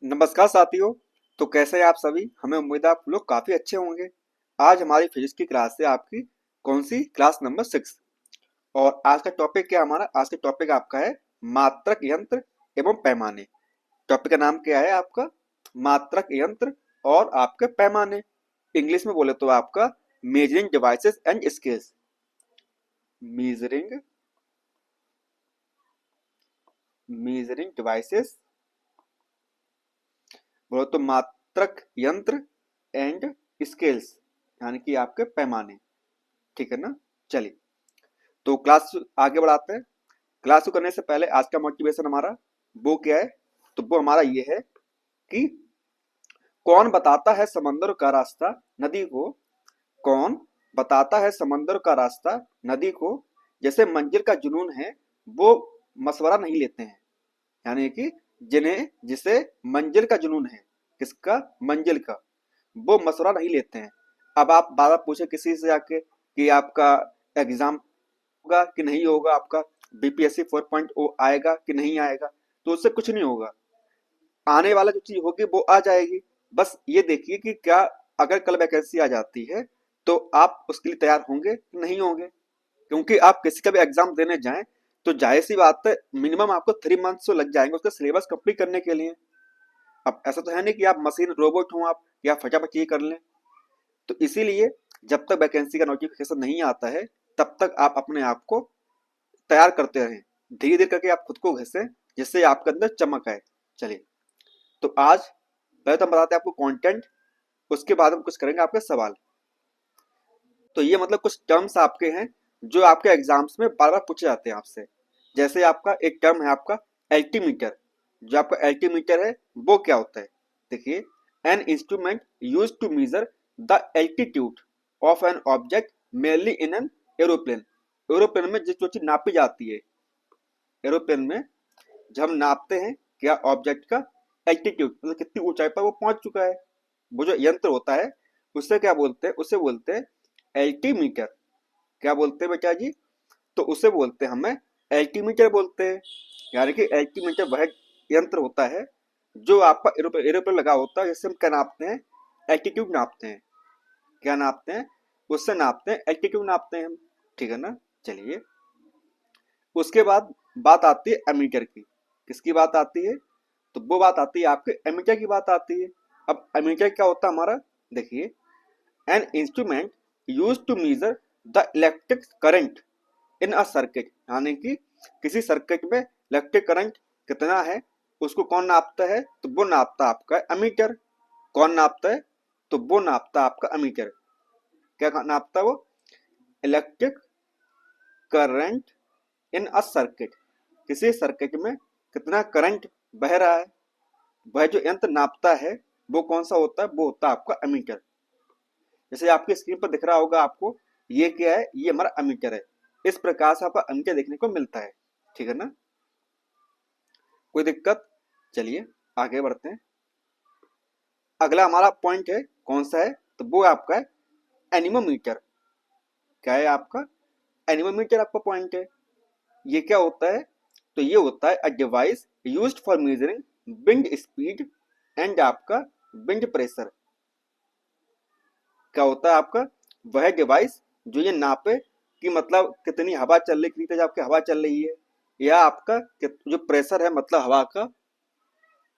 नमस्कार साथियों। तो कैसे हैं आप सभी? हमें उम्मीद है आप लोग काफी अच्छे होंगे। आज हमारी फिजिक्स की क्लास है आपकी कौन सी क्लास नंबर 6। और आज का टॉपिक क्या है हमारा? आज का टॉपिक आपका है मात्रक यंत्र एवं पैमाने। टॉपिक का नाम क्या है आपका? मात्रक यंत्र और आपके पैमाने। इंग्लिश में बोले तो आपका measuring devices and scales. Measuring measuring devices बोलो तो मात्रक यंत्र एंड स्केल्स, यानी कि आपके पैमाने। ठीक है ना? चलिए, तो क्लास आगे बढ़ाते हैं। क्लास को करने से पहले आज का मोटिवेशन हमारा वो क्या है? तो वो हमारा ये है कि कौन बताता है समंदर का रास्ता नदी को। कौन बताता है समंदर का रास्ता नदी को, जैसे मंजिल का जुनून है वो मशवरा नहीं लेते हैं। यानी कि जिसे मंजिल का जुनून है, किसका? मंजिल का। वो मशवरा नहीं लेते हैं। अब आप बार बार पूछे किसी से आके कि आपका एग्जाम होगा कि नहीं होगा, आपका बीपीएससी 4.0 आएगा कि नहीं आएगा, तो उससे कुछ नहीं होगा। आने वाला जो चीज होगी वो आ जाएगी। बस ये देखिए कि क्या अगर कल वैकेंसी आ जाती है तो आप उसके लिए तैयार होंगे कि नहीं होंगे। क्योंकि आप किसी का भी एग्जाम देने जाएं तो जाहिर सी बात है मिनिमम आपको 3 मंथ्स तो लग जाएंगे उसका सिलेबस कंप्लीट करने के लिए। अब ऐसा तो है नहीं कि आप मशीन रोबोट हो आप या फटाफट ये कर लें। तो इसीलिए जब तक वैकेंसी का नोटिफिकेशन नहीं आता है तब तक आप अपने आप को तैयार करते रहें। धीरे धीरे करके आप खुद को घिसें जिससे आपके अंदर चमक आए। चलिए, तो आज पहले तो हम बताते हैं आपको कंटेंट, उसके बाद हम कुछ करेंगे आपके सवाल। तो ये मतलब कुछ टर्म्स आपके हैं जो आपके एग्जाम्स में बार बार पूछे जाते हैं आपसे। जैसे आपका एक टर्म है आपका एल्टीमीटर। जो आपका एल्टीमीटर है वो क्या होता है? देखिए, an instrument use to measure the altitude of an object mainly in an aeroplane. Aeroplane में जिस जो चीज नापी जाती है, एरोप्लेन में जब हम नापते हैं क्या ऑब्जेक्ट का एल्टीट्यूड, मतलब कितनी ऊंचाई पर वो पहुंच चुका है, वो जो यंत्र होता है उससे क्या बोलते हैं? उसे बोलते हैं एल्टीमीटर। क्या बोलते हैं बेटा जी? तो उसे बोलते हैं हमें एल्टीमीटर बोलते हैं। यानी कि एल्टीमीटर वह यंत्र होता है जो आपका एरोप्लेन लगा होता है, जिससे हम क्या नापते हैं? एल्टीट्यूड नापते हैं। क्या नापते हैं? उससे नापते हैं, एल्टीट्यूड नापते हैं हम। ठीक है ना? चलिए, उसके बाद बात आती है एमीटर की। किसकी बात आती है? तो वो बात आती है आपके एमीटर की बात आती है। अब एमीटर क्या होता है हमारा? देखिए, an instrument use to measure the electric current in a circuit. यानी कि किसी सर्किट में इलेक्ट्रिक करंट कितना है उसको कौन नापता है? तो वो नापता आपका एमीटर। कौन नापता है? तो वो नापता आपका एमीटर। क्या नापता है वो? Electric current in a circuit. किसी सर्किट में कितना करंट बह रहा है, वह जो यंत्र नापता है वो कौन सा होता है? वो होता है आपका एमीटर। जैसे आपकी स्क्रीन पर दिख रहा होगा आपको, ये क्या है? ये हमारा एमीटर है। इस प्रकार से आपका एमीटर देखने को मिलता है। ठीक है ना? कोई दिक्कत? चलिए आगे बढ़ते हैं। अगला हमारा पॉइंट है, कौन सा है? तो वो आपका है एनीमोमीटर। क्या है आपका? एनीमोमीटर आपका पॉइंट है। ये क्या होता है? तो ये होता है a device used for measuring wind speed and आपका विंड प्रेशर। क्या होता है आपका? वह डिवाइस जो ये नापे कि मतलब कितनी हवा चल रही, कितनी तेज आपकी हवा चल रही है, या आपका जो प्रेशर है मतलब हवा का,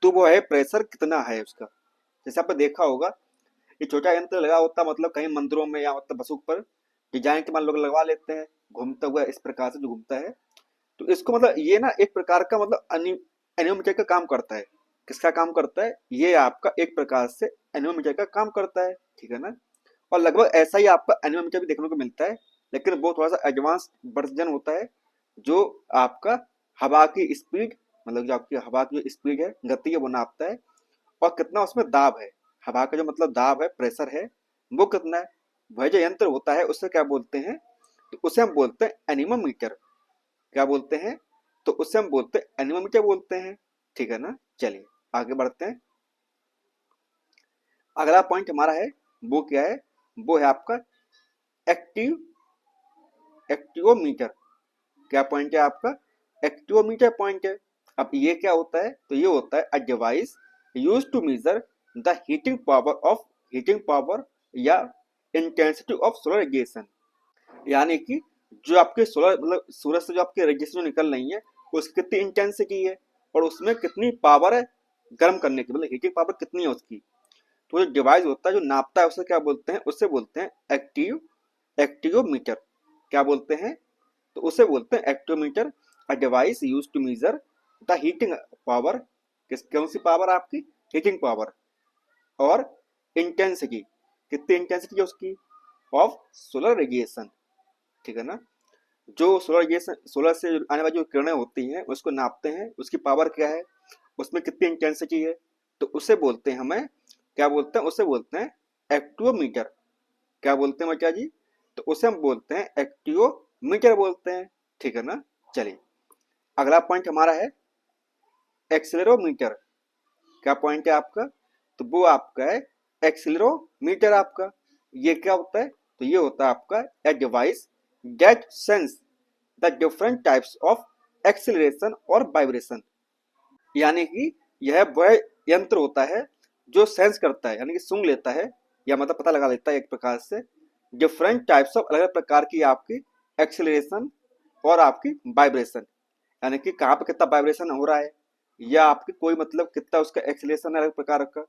तो वो है प्रेशर कितना है उसका। जैसे आपने देखा होगा ये छोटा यंत्र लगा होता है मतलब कहीं मंदिरों में या मतलब बसों पर डिजाइन के मान लोग लगवा लेते हैं घूमता हुआ इस प्रकार से जो घूमता है। तो इसको मतलब ये ना एक प्रकार का मतलब एनियोमीटर का काम करता है। किसका काम करता है? ये आपका एक प्रकार से एनियोमीटर का काम करता है। ठीक है ना? और लगभग ऐसा ही आपका एनियोमीटर भी देखने को मिलता है, लेकिन वो थोड़ा सा एडवांस वर्जन होता है जो आपका हवा की स्पीड, मतलब जो आपकी हवा की जो स्पीड है, गति है, वो नापता है। और कितना उसमें दाब है, हवा का जो मतलब दाब है, प्रेशर है, वो कितना है, वह जो यंत्र होता है उससे क्या बोलते हैं? तो उसे हम बोलते हैं एनीमोमीटर। क्या बोलते हैं? तो उसे हम बोलते हैं एनीमोमीटर बोलते हैं। ठीक है ना? चलिए आगे बढ़ते हैं। अगला पॉइंट हमारा है वो क्या है? वो है आपका एक्टिव एक्टिवोमीटर। क्या पॉइंट है आपका? एक्टिवोमीटर पॉइंट है। अब ये क्या होता है? तो ये होता है a device use to measure the heating power या इंटेंसिटी ऑफ सोलर रेडिएशन। यानी कि जो आपके सोलर मतलब सूरज से जो आपके रेडिएशन जो निकल रही है उसकी कितनी इंटेंसिटी है और उसमें कितनी पावर है गर्म करने की, मतलब हीटिंग पावर कितनी है उसकी। तो जो डिवाइस होता है जो नापता है उसे क्या बोलते हैं, उससे बोलते हैं एक्टियोमीटर। क्या बोलते हैं, तो उसे बोलते हैं actinometer. A device use to measure the heating power, कौन सी पावर आपकी, हीटिंग पावर, और इंटेंसिटी, कितनी इंटेंसिटी है उसकी, ऑफ सोलर रेडिएशन। ठीक है ना, जो सोलर रेडिएशन, सोलर से आने वाली जो किरणें होती हैं उसको नापते हैं, उसकी पावर क्या है, उसमें कितनी इंटेंसिटी है, तो उसे बोलते हैं हमें, क्या बोलते हैं, उसे बोलते हैं एक्टियोमीटर। क्या बोलते हैं बच्चा जी, तो उसे हम बोलते हैं एक्टियोमीटर बोलते हैं। ठीक है ना, चलिए अगला पॉइंट हमारा है एक्सेलेरोमीटर। क्या पॉइंट है आपका, तो वो आपका है एक्सेलेरोमीटर आपका। ये क्या होता है, तो ये होता है आपका a device that sense the different types of acceleration और वाइब्रेशन। यानी कि यह वह यंत्र होता है जो सेंस करता है, यानी कि सूंघ लेता है या मतलब पता लगा लेता है एक प्रकार से डिफरेंट टाइप्स ऑफ, अलग अलग प्रकार की आपकी एक्सेलरेशन और आपकी वाइब्रेशन, यानी कि कहाँ पे कितना वाइब्रेशन हो रहा है या आपकी कोई मतलब कितना उसका एक्सेलरेशन है अलग प्रकार का,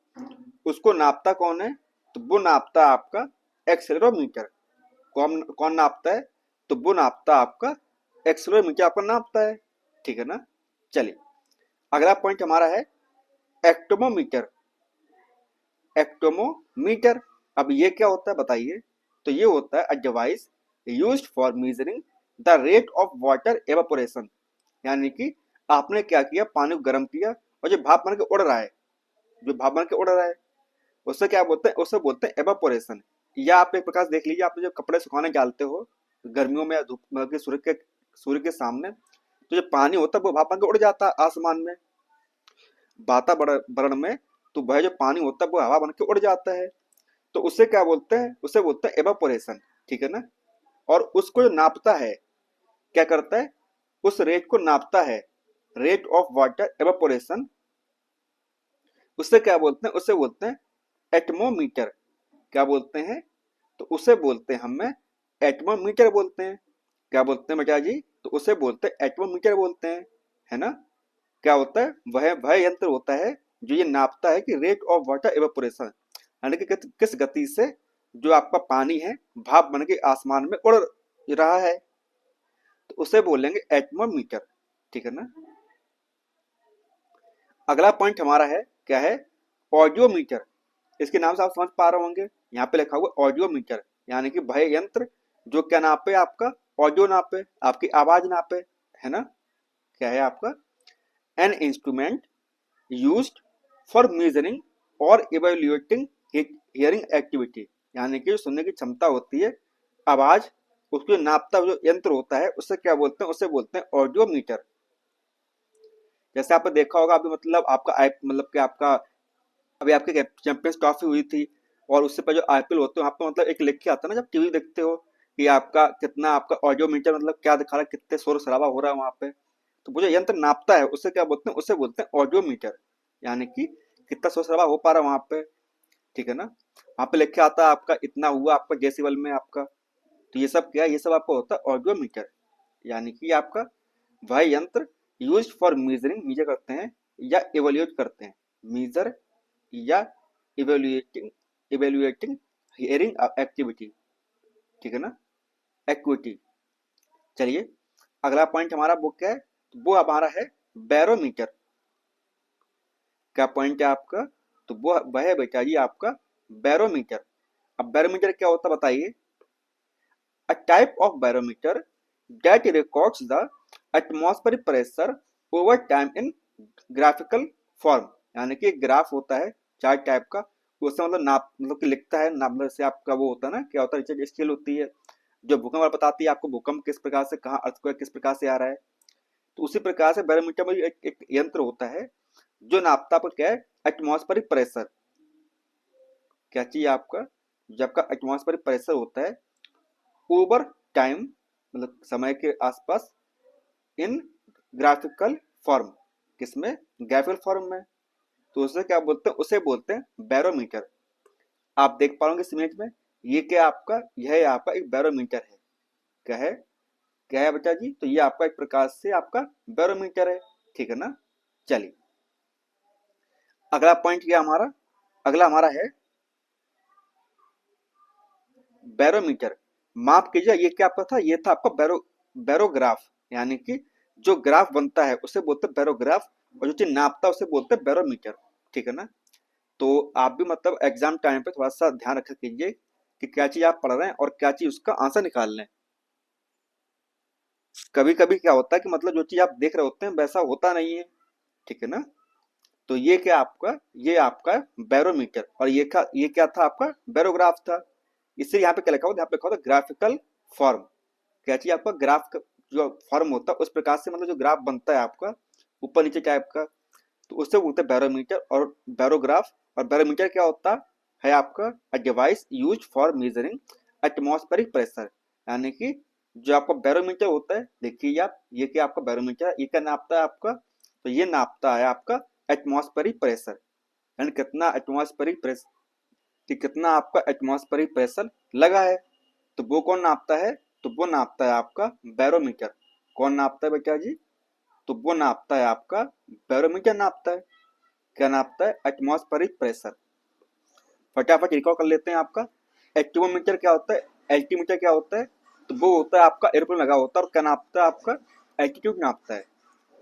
उसको नापता कौन है, तो वो नापता है आपका एक्सेलरोमीटर। कौन कौन नापता है, तो वो नापता आपका एक्सेलरोमीटर आपका नापता है। ठीक है ना, चलिए अगला पॉइंट हमारा है एक्टोमोमीटर। एक्टोमोमीटर, अब ये क्या होता है बताइए, तो ये होता है a device used for measuring the rate of water evaporation. यानी कि आपने क्या किया, पानी को गर्म किया और जो भाप बन के उड़ रहा है, जो भाप बन के उड़ रहा है उससे क्या बोलते हैं, उसे बोलते हैं एवापोरेशन। या आप एक प्रकार से देख लीजिए, आप जो कपड़े सुखाने डालते हो गर्मियों में धूप मतलब कि सूर्य के सामने, तो जो पानी होता है वो भाप बन के उड़ जाता है आसमान में, वातावरण में, तो वह जो पानी होता है वो हवा बन के उड़ जाता है, तो उसे क्या बोलते हैं, उसे बोलते हैं एवापोरेशन। ठीक है ना, और उसको जो नापता है, क्या करता है, उस रेट को नापता है, रेट ऑफ वाटर एवापोरेशन, उससे क्या बोलते हैं, उसे बोलते हैं एटमोमीटर। क्या बोलते हैं, तो उसे बोलते हैं हमें एटमोमीटर बोलते हैं। क्या बोलते हैं बेटा जी, तो उसे बोलते हैं एटमोमीटर बोलते हैं, है ना। क्या होता है, वह यंत्र होता है जो ये नापता है कि रेट ऑफ वाटर एवेपोरेशन, यानी कि किस गति से जो आपका पानी है भाप बन के आसमान में उड़ रहा है, तो उसे बोलेंगे एटमोमीटर। ठीक है ना, अगला पॉइंट हमारा है क्या है, ऑडियोमीटर। इसके नाम से आप समझ पा रहे होंगे, यहाँ पे लिखा हुआ ऑडियोमीटर, यानी कि वह यंत्र जो क्या नापे, आपका ऑडियो नापे, आपकी आवाज नापे, है ना। क्या है आपका, an instrument used for measuring और evaluating hearing activity, यानी कि जो सुनने की क्षमता होती है, आवाज, उसको नापता जो यंत्र होता है उससे क्या बोलते हैं, उसे बोलते हैं ऑडियोमीटर। जैसे आपने देखा होगा अभी मतलब आपका मतलब कि आपका अभी आपकी चैंपियंस ट्रॉफी हुई थी और उससे पहले जो आईपीएल होते हैं वहाँ पे मतलब एक लिख के आता है ना, जब टीवी देखते हो कि आपका कितना आपका ऑडियोमीटर मतलब क्या दिखा रहा है, कितने शोर शराबा हो रहा है वहाँ पे, तो वो जो यंत्र नापता है उसे क्या बोलते हैं, उसे बोलते हैं ऑडियोमीटर, यानी कि कितना शोर शराबा हो पा रहा है वहाँ पे। ठीक है ना, वहाँ पे लिख के आता है आपका इतना हुआ आपका डेसिबल में आपका, तो ये सब क्या है, ये सब आपका होता है ऑडियोमीटर, यानी कि आपका वह यंत्र यूज फॉर मेजरिंग, मेजर करते हैं या इवेल्युएट करते हैं, मेजर या इवेल्युएटिंग, इवेल्युएटिंग हियरिंग एक्टिविटी। ठीक है ना, एक्विटी। चलिए अगला पॉइंट हमारा वो क्या है, तो वो हमारा है बैरोमीटर। क्या पॉइंट है आपका, तो वो वह है बेटा जी आपका बैरोमीटर। अब बैरोमीटर क्या होता है बताइए, अ type of barometer that records the atmospheric pressure over time in graphical form, यानी कि एक ग्राफ होता है चार्ट टाइप का, उससे मतलब नाप मतलब कि लिखता है, नाप मतलब से आपका वो होता है ना, क्या होता है, रिचर्ड स्केल होती है जो भूकंप बताती है आपको भूकंप किस प्रकार से कहाँ, अर्थक्वेक किस प्रकार से आ रहा है, तो उसी प्रकार से बैरोमीटर में एक यंत्र होता है जो नापता पर क्या है, एटमॉस्फेरिक प्रेशर। क्या चाहिए आपका, जब का एटमॉस्फेरिक प्रेशर होता है ओवर टाइम मतलब समय के आसपास, इन ग्राफिकल फॉर्म, किसमें, ग्राफिकल फॉर्म में, तो उसे क्या बोलते हैं, उसे बोलते हैं बैरोमीटर। आप देख पाओगे इस इमेज में, ये क्या आपका, यह आपका एक बैरोमीटर है। क्या है, क्या है बेटा जी, तो ये आपका एक प्रकार से आपका बैरोमीटर है, ठीक है ना। चलिए अगला पॉइंट क्या हमारा, अगला हमारा है बैरोमीटर। माफ कीजिए, ये क्या आपका था, ये था आपका बैरोग्राफ, यानी कि जो ग्राफ बनता है उसे बोलते हैं बैरोग्राफ, और जो चीज नापता है उसे बोलते हैं बैरोमीटर, ठीक है ना। तो आप भी मतलब एग्जाम टाइम पे थोड़ा सा ध्यान रखा कीजिए कि क्या चीज आप पढ़ रहे हैं और क्या चीज उसका आंसर निकाल रहे हैं। कभी कभी क्या होता है कि मतलब जो चीज आप देख रहे होते हैं वैसा होता नहीं है, ठीक है ना। तो ये क्या आपका, ये आपका बैरोमीटर, और ये क्या था आपका बैरोग्राफ था। इससे यहाँ पे क्या लिखा हुआ था, यहाँ पे लिखा हुआ था ग्राफिकल फॉर्म। क्या चाहिए आपका ग्राफ का जो फॉर्म होता है उस प्रकार से मतलब जो ग्राफ बनता है आपका ऊपर नीचे टाइप का, तो उससे बोलते हैं बैरोमीटर और बैरोग्राफ। और बैरोमीटर क्या होता है आपका, a device use for measuring atmospheric pressure, यानी कि जो आपका बैरोमीटर होता है, देखिए आप ये क्या आपका बैरोमीटर है, ये क्या नापता है आपका, तो ये नापता है आपका एटमॉस्फेरिक प्रेशर, यानी कितना एटमॉस्फेरिक प्रेशर, कि कितना आपका एटमॉस्फेरिक प्रेशर लगा है। तो वो कौन नापता है, तो वो नापता है आपका बैरोमीटर। कौन नापता है बेटा जी, तो वो नापता है आपका बैरोमीटर नापता है। क्या नापता है, एटमॉस्फेरिक प्रेशर। फटाफट रिकॉर्ड कर लेते हैं आपका, एल्टीमीटर क्या होता है, एल्टीमीटर क्या होता है, तो वो होता है आपका एयरप्लेन लगा होता है, और क्या नापता है आपका एल्टीट्यूड नापता है।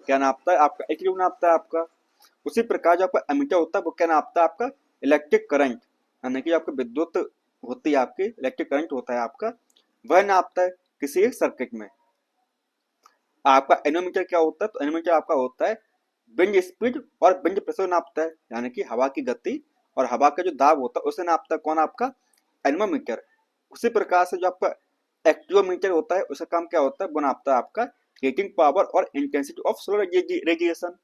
क्या नापता है आपका एल्टीट्यूड नापता है आपका। उसी प्रकार जो आपका एमीटर होता है वो क्या नापता है आपका इलेक्ट्रिक करंट, यानी कि आपका विद्युत होती है आपकी, इलेक्ट्रिक करंट होता है आपका, वह नापता है किसी एक सर्किट में। आपका एनोमीटर क्या होता है, तो एनोमीटर आपका होता है विंड स्पीड और विंड प्रेशर नापता है, यानी कि हवा की गति और हवा का जो दाब होता है उसे नापता है कौन, आपका एनोमीटर। उसी प्रकार से जो आपका एक्टियोमीटर होता है उसका काम क्या होता है, वो नापता है आपका हीटिंग पावर और इंटेंसिटी ऑफ सोलर रेडिएशन,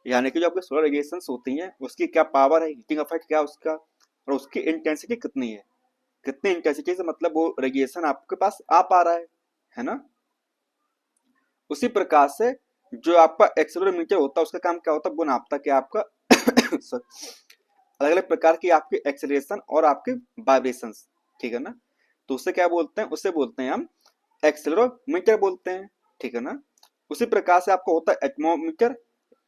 यानी कि जो आपकी सोलर रेडिएशन होती हैं उसकी क्या पावर है, हीटिंग इफेक्ट क्या है उसका, और उसकी इंटेंसिटी कितनी है, कितनी इंटेंसिटी से मतलब वो रेडिएशन आपके पास आ पा रहा है ना। उसी प्रकार से जो आपका एक्सेलरोमीटर होता है उसका काम क्या होता है, वो नापता है कि आपका अलग अलग प्रकार की आपकी एक्सेलरेशन और आपके वाइब्रेशन, ठीक है ना। तो उससे क्या बोलते हैं, उससे बोलते हैं हम एक्सेलरोमीटर बोलते हैं, ठीक है ना। उसी प्रकार से आपको होता है एटमोमीटर,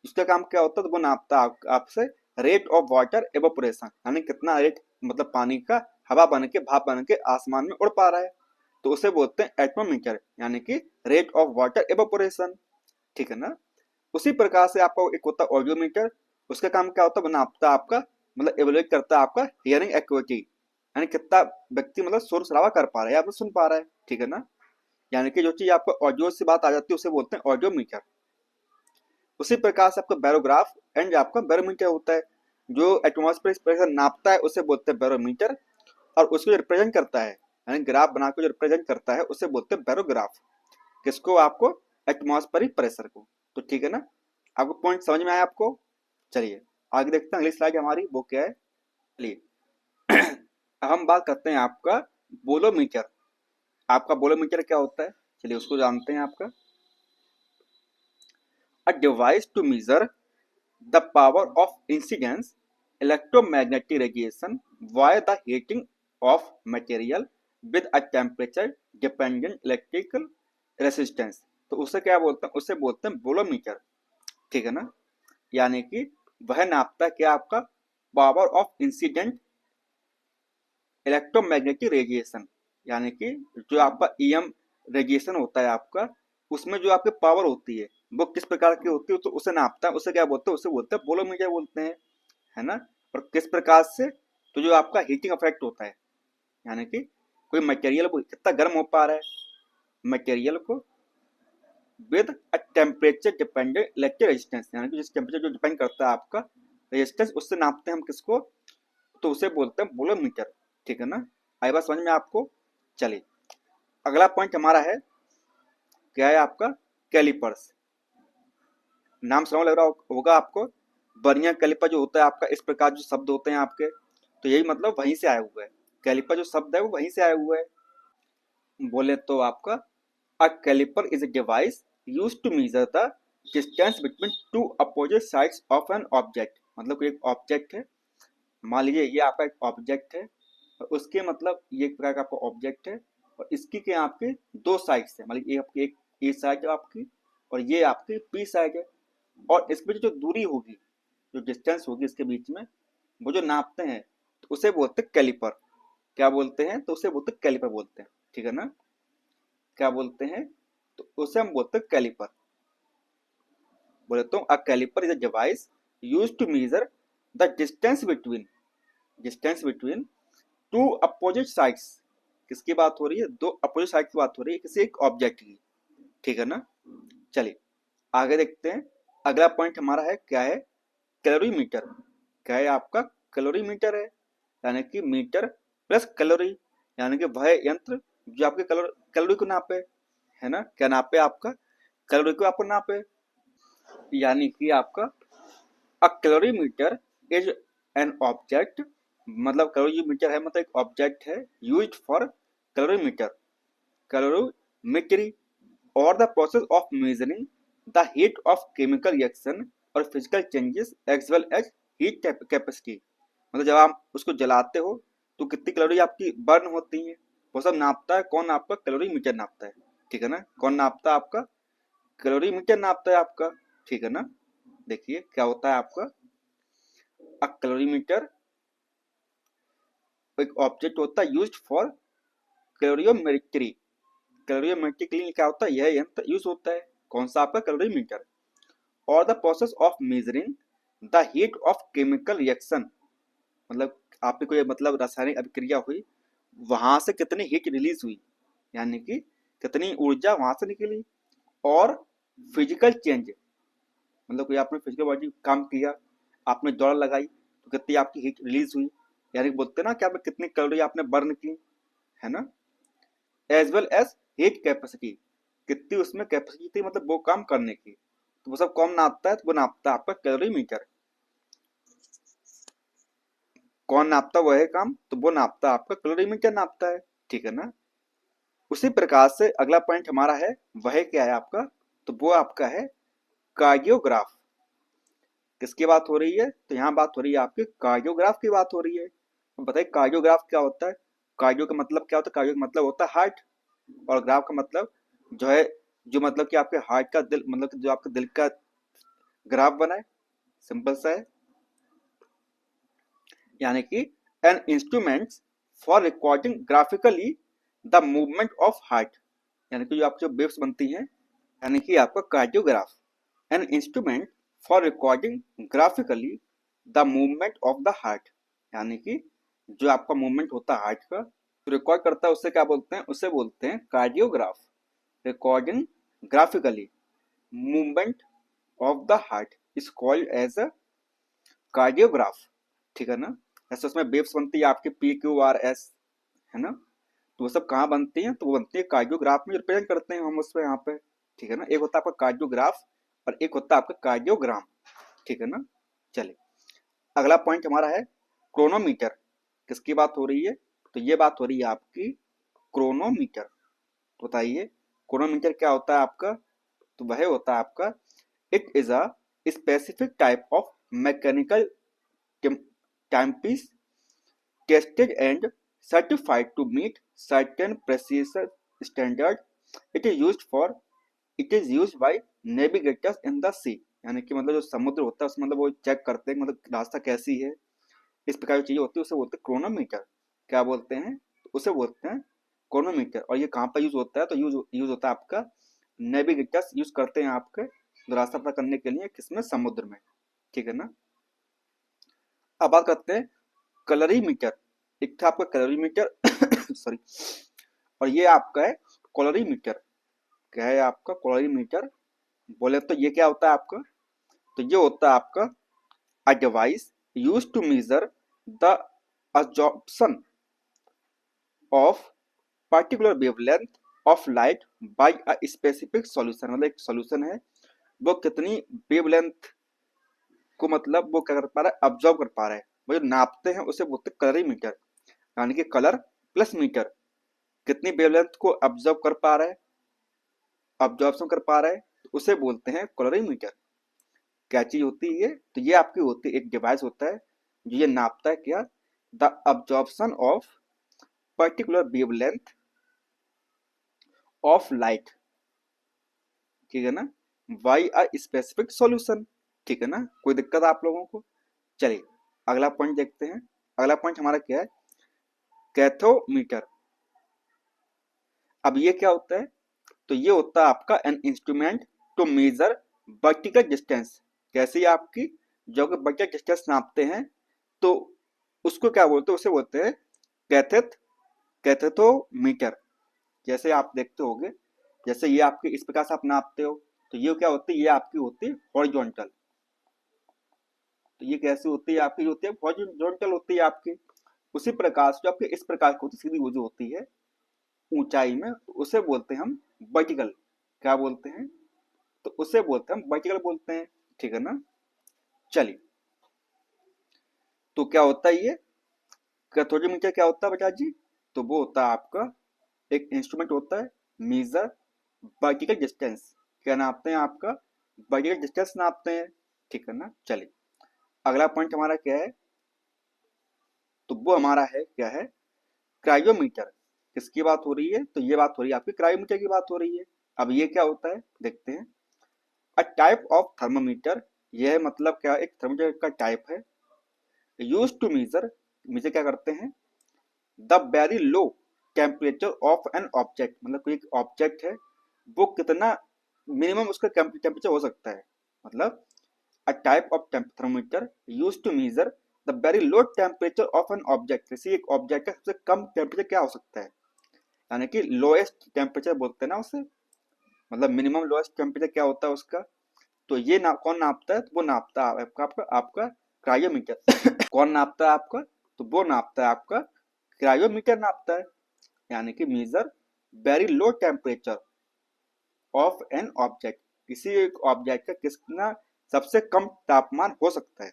उसका काम क्या होता है, तो वो नापता है आपसे रेट ऑफ वाटर एवोपोरेशन, यानी कितना रेट मतलब पानी का हवा बन के भाप बन के आसमान में उड़ पा रहा है, तो उसे बोलते हैं एटमोमीटर, यानी कि रेट ऑफ वाटर एवोपोरेशन, ठीक है ना। उसी प्रकार से आपका एक होता है ऑडियोमीटर, उसका काम क्या होता है, वो नापता है आपका मतलब एवेल्युएट करता है आपका हियरिंग एक्यूटी, यानी कितना व्यक्ति मतलब शोर शराबा कर पा रहा है या फिर सुन पा रहा है, ठीक है ना। यानी कि जो चीज आपको ऑडियो से बात आ जाती है उसे बोलते हैं ऑडियोमीटर। उसी प्रकार से आपका बैरोग्राफ एंड आपका बैरोमीटर होता है, जो एटमॉस्फेरिक प्रेशर नापता है उसे बोलते हैं बैरोमीटर, और उसको रिप्रेजेंट करता है यानी ग्राफ बना के जो रिप्रेजेंट करता है उसे बोलते हैं बैरोग्राफ। किसको, आपको एटमॉस्फेरिक प्रेशर को। तो ठीक है ना, आपको पॉइंट समझ में आया आपको। चलिए आगे देखते हैं, अगली स्लाइड हमारी वो क्या है। चलिए अब हम बात करते हैं आपका बोलोमीटर। आपका बोलोमीटर क्या होता है, चलिए उसको जानते हैं। आपका a device to measure the power of incidence electromagnetic radiation via the heating of material with a temperature dependent electrical resistance। तो उसे क्या बोलते हैं, उसे बोलते हैं बोलोमीटर, ठीक है ना। यानी कि वह नापता है क्या, आपका power of incident electromagnetic radiation, यानी कि जो आपका ईएम रेडिएशन होता है आपका, उसमें जो आपकी पावर होती है वो किस प्रकार की होती है, तो उसे नापता है, उसे क्या बोलते हैं, उसे बोलते हैं बोलोमीटर बोलते हैं, है ना। और किस प्रकार से, तो जो आपका हीटिंग इफेक्ट होता है, यानी कि कोई मटेरियल को कितना गर्म हो पा रहा है, मटेरियल को with a temperature dependent electric resistance, यानी कि जिस टेम्परेचर जो डिपेंड करता है आपका रेजिस्टेंस, उससे नापते हैं हम किसको, तो उसे बोलते हैं बोलोमीटर, ठीक है ना। आई बात समझ में आपको। चलिए अगला पॉइंट हमारा है, क्या है आपका कैलिपर्स। नाम सुना लग रहा होगा आपको, बर्नियर कैलिपर जो होता है आपका, इस प्रकार जो शब्द होते हैं आपके, तो यही मतलब वहीं से आया हुआ है। कैलिपर जो शब्द है वो वहीं से आया हुआ है। बोले तो आपका a calliper is a device used to measure the distance between two opposite sides of an object, मतलब कोई एक ऑब्जेक्ट है, मान लीजिए ये आपका एक ऑब्जेक्ट है और उसके मतलब ये एक प्रकार का आपका ऑब्जेक्ट है और इसकी के आपके दो साइड्स है, मतलब ये आपकी एक ए साइड है आपकी और ये आपकी बी साइड है, और इस बीच जो दूरी होगी, जो डिस्टेंस होगी इसके बीच में, वो जो नापते हैं तो उसे बोलते हैं कैलिपर। क्या बोलते हैं? तो उसे बोलते हैं कैलिपर बोलते हैं, ठीक है ना। क्या बोलते हैं? तो उसे हम बोलते हैं कैलिपर। बोले तो a calliper is a device used to measure the distance between two opposite sides. किसकी बात हो रही है? दो अपोजिट साइड की बात हो रही है किसी एक ऑब्जेक्ट की, ठीक है ना। चलिए आगे देखते हैं। अगला पॉइंट हमारा है क्या है? कैलोरीमीटर। क्या है आपका? कैलोरीमीटर है, यानी कि मीटर प्लस कैलोरी, यानी कि वह यंत्र जो आपके कैलोरी को नापे, है ना। क्या नापे? आपका कैलोरी को आपको नापे, यानी कि आपका uh calorimeter is an object, मतलब कैलोरीमीटर है मतलब एक ऑब्जेक्ट है used for calorimeter, calorimetry, or the process of measuring the heat of chemical reaction or physical changes as well as heat capacity. मतलब जब आप उसको जलाते हो तो कितनी कैलोरी आपकी बर्न होती है, वो सब नापता है कौन? आपका कैलोरीमीटर नापता है, ठीक है ना। कौन नापता है? आपका कैलोरीमीटर नापता है आपका, ठीक है ना। देखिए क्या होता है आपका, अ कैलोरीमीटर एक ऑब्जेक्ट होता है यूज्ड फॉर कैलोरीमेट्री। कैलोरीमेट्री के लिए क्या होता है? यह यंत्र यूज होता है, कौन सा? आपका कैलोरीमीटर। और the process of measuring the heat of chemical reaction, मतलब आपकी कोई मतलब रासायनिक अभिक्रिया हुई, वहां से कितनी हीट रिलीज हुई, यानी कि कितनी ऊर्जा वहां से निकली। और फिजिकल चेंज, मतलब कोई आपने फिजिकल बॉडी काम किया, आपने दौड़ लगाई तो कितनी आपकी हीट रिलीज हुई, यानी बोलते हैं ना कि आपने कितनी कैलोरी आपने बर्न की, है ना। As well as heat capacity, कितनी उसमें कैपेसिटी थी मतलब वो काम करने की, तो वो सब कौन नापता है? तो वो नापता है आपका कैलोरीमीटर। कौन नापता है वह काम? तो वो नापता है आपका कैलोरीमीटर नापता है, ठीक है ना। उसी प्रकार से अगला पॉइंट हमारा है, वह क्या है आपका? तो वो आपका है कार्डियोग्राफ। किसकी बात हो रही है? तो यहाँ बात हो रही है आपके कार्डियोग्राफ की बात हो रही है। अब बताइए कार्डियोग्राफ क्या होता है? कार्डियो का मतलब क्या होता है? कार्डियो का मतलब होता है हार्ट, और ग्राफ का मतलब जो है, जो मतलब कि आपके हार्ट का दिल, मतलब कि जो आपके दिल का ग्राफ बना है, सिंपल सा है। यानी कि an instrument for recording graphically the movement of heart, यानी कि जो आपकी जो वेव्स बनती हैं, यानी कि आपका cardiograph an instrument for recording graphically the movement of the heart, यानी कि जो आपका मूवमेंट होता है हार्ट का, तो रिकॉर्ड करता है, उससे क्या बोलते हैं? उसे बोलते हैं cardiograph. Recording graphically movement of the heart is called as a cardiograph, ठीक है ना। ऐसे उसमें वेव्स बनती है आपके PQRS, है ना। तो वो सब कहाँ बनती हैं? तो वो बनती है कार्डियोग्राफ में, रिप्रेजेंट करते हैं हम उसमें यहाँ पे, ठीक है ना। एक होता है आपका कार्डियोग्राफ और एक होता है आपका कार्डियोग्राम, ठीक है ना। चलिए अगला पॉइंट हमारा है क्रोनोमीटर। किसकी बात हो रही है? तो ये बात हो रही है आपकी क्रोनोमीटर। बताइए क्रोनोमीटर क्या होता है आपका? तो वह होता है आपका, it is a specific type of mechanical timepiece tested and certified to meet certain precision standard. It is used for it is used by navigators in the sea, यानी कि मतलब जो समुद्र होता है उसमें मतलब वो चेक करते हैं मतलब रास्ता कैसी है, इस प्रकार की चीजें होती है, उसे बोलते हैं क्रोनोमीटर। क्या बोलते हैं? तो उसे बोलते हैं क्रोनोमीटर। और ये कहाँ पर यूज होता है? तो यूज होता है आपका, नेविगेटर्स यूज करते हैं आपके रास्ता पता करने के लिए, किसमें? समुद्र में, ठीक है ना। अब बात करते हैं कैलोरीमीटर। एक था आपका कैलोरीमीटर सॉरी, और ये आपका है कैलोरीमीटर। क्या है आपका? कैलोरीमीटर। बोले तो ये क्या होता है आपका? तो ये होता है आपका a device use to measure the absorption of particular wavelength of light by a specific solution. मतलब एक सॉल्यूशन है, वो कितनी वेवलेंथ को मतलब वो क्या कर पा रहा है? अब्जॉर्ब कर पा रहा है, वो जो नापते हैं उसे बोलते हैं कैलोरीमीटर। यानी कि कलर प्लस मीटर, कितनी वेवलेंथ को अब्जॉर्ब कर पा रहा है, अब्जॉर्प्शन कर पा रहा है, तो उसे बोलते हैं कैलोरीमीटर। क्या चीज होती है ये? तो ये आपकी होती है, एक डिवाइस होता है जो ये नापता है क्या, the absorption of particular wavelength of light, ठीक है ना, बाई अ स्पेसिफिक सॉल्यूशन। ठीक है ना, कोई दिक्कत आप लोगों को? चलिए अगला पॉइंट देखते हैं। अगला पॉइंट हमारा क्या है, कैथोमीटर। अब ये क्या होता है, तो ये होता है आपका an instrument to measure vertical distance. कैसे आपकी जब वर्टिकल डिस्टेंस नापते हैं तो उसको क्या बोलते हैं, उसे बोलते हैं कैथेथ कैथेथोमीटर। जैसे आप देखते होगे, जैसे ये आपके इस प्रकार से आप नापते हो, तो ये क्या होती है, ये आपकी होती है हॉरिजॉन्टल। तो ये कैसे होती है आपकी, जो होती है हॉरिजॉन्टल होती है आपकी। उसी प्रकार से जो आपके इस प्रकार की होती है सीधी, वो जो होती है ऊंचाई में, तो उसे बोलते हैं हम वर्टिकल। क्या बोलते हैं, तो उसे बोलते हैं हम वर्टिकल बोलते हैं। ठीक है ना, चलिए तो क्या होता है ये कैथोडोमीटर, क्या होता है बेटा जी, तो वो होता है आपका एक इंस्ट्रूमेंट होता है मेजर वर्टिकल डिस्टेंस। क्या नापते हैं, आपका वर्टिकल डिस्टेंस नापते हैं। ठीक है ना, चलिए अगला पॉइंट हमारा क्या है, तो वो हमारा है क्या है, क्रायोमीटर। किसकी बात हो रही है, तो ये बात हो रही है आपकी क्रायोमीटर की बात हो रही है। अब ये क्या होता है देखते हैं। अ टाइप ऑफ थर्मोमीटर, यह मतलब क्या, एक थर्मोमीटर का टाइप है, यूज टू मेजर, मेजर क्या करते हैं, the very low temperature of an object. मतलब कोई एक ऑब्जेक्ट है, वो कितना मिनिमम उसका टेम्परेचर हो सकता है। मतलब a type of thermometer use to measure the very low temperature of an object. किसी एक ऑब्जेक्ट का सबसे कम टेम्परेचर क्या हो सकता है, यानी कि लोएस्ट टेम्परेचर बोलते हैं ना उसे, मतलब मिनिमम लोएस्ट टेम्परेचर क्या होता है उसका। तो ये कौन नापता है, तो वो नापता है आपका आपका आपका क्रायोमीटर। कौन नापता है आपका, तो वो नापता है आपका क्रायोमीटर नापता है, यानी कि measure very low temperature of an object. किसी एक ऑब्जेक्ट का कितना सबसे कम तापमान हो सकता है,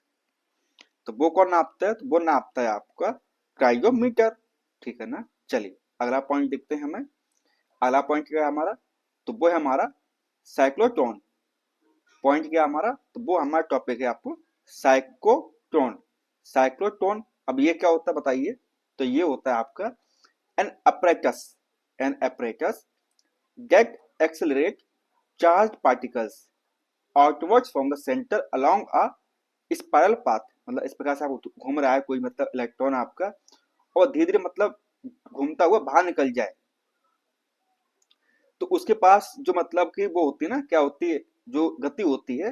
तो वो कौन नापता है, तो वो नापता है आपका क्रायोमीटर। ठीक है ना, चलिए अगला पॉइंट देखते हैं हमें। अगला पॉइंट क्या है हमारा, तो वो है हमारा साइक्लोट्रॉन। पॉइंट क्या है हमारा, तो वो हमारा टॉपिक है आपको साइक्लोट्रॉन। साइक्लोट्रॉन, अब ये क्या होता है बताइए, तो ये होता है आपका an apparatus, an apparatus that accelerate charged particles outwards from the center along a spiral path। मतलब इस प्रकार से आप घूम रहा है कोई मतलब इलेक्ट्रॉन आपका, और धीरे धीरे मतलब घूमता हुआ बाहर निकल जाए, तो उसके पास जो मतलब कि वो होती है ना, क्या होती है, जो गति होती है,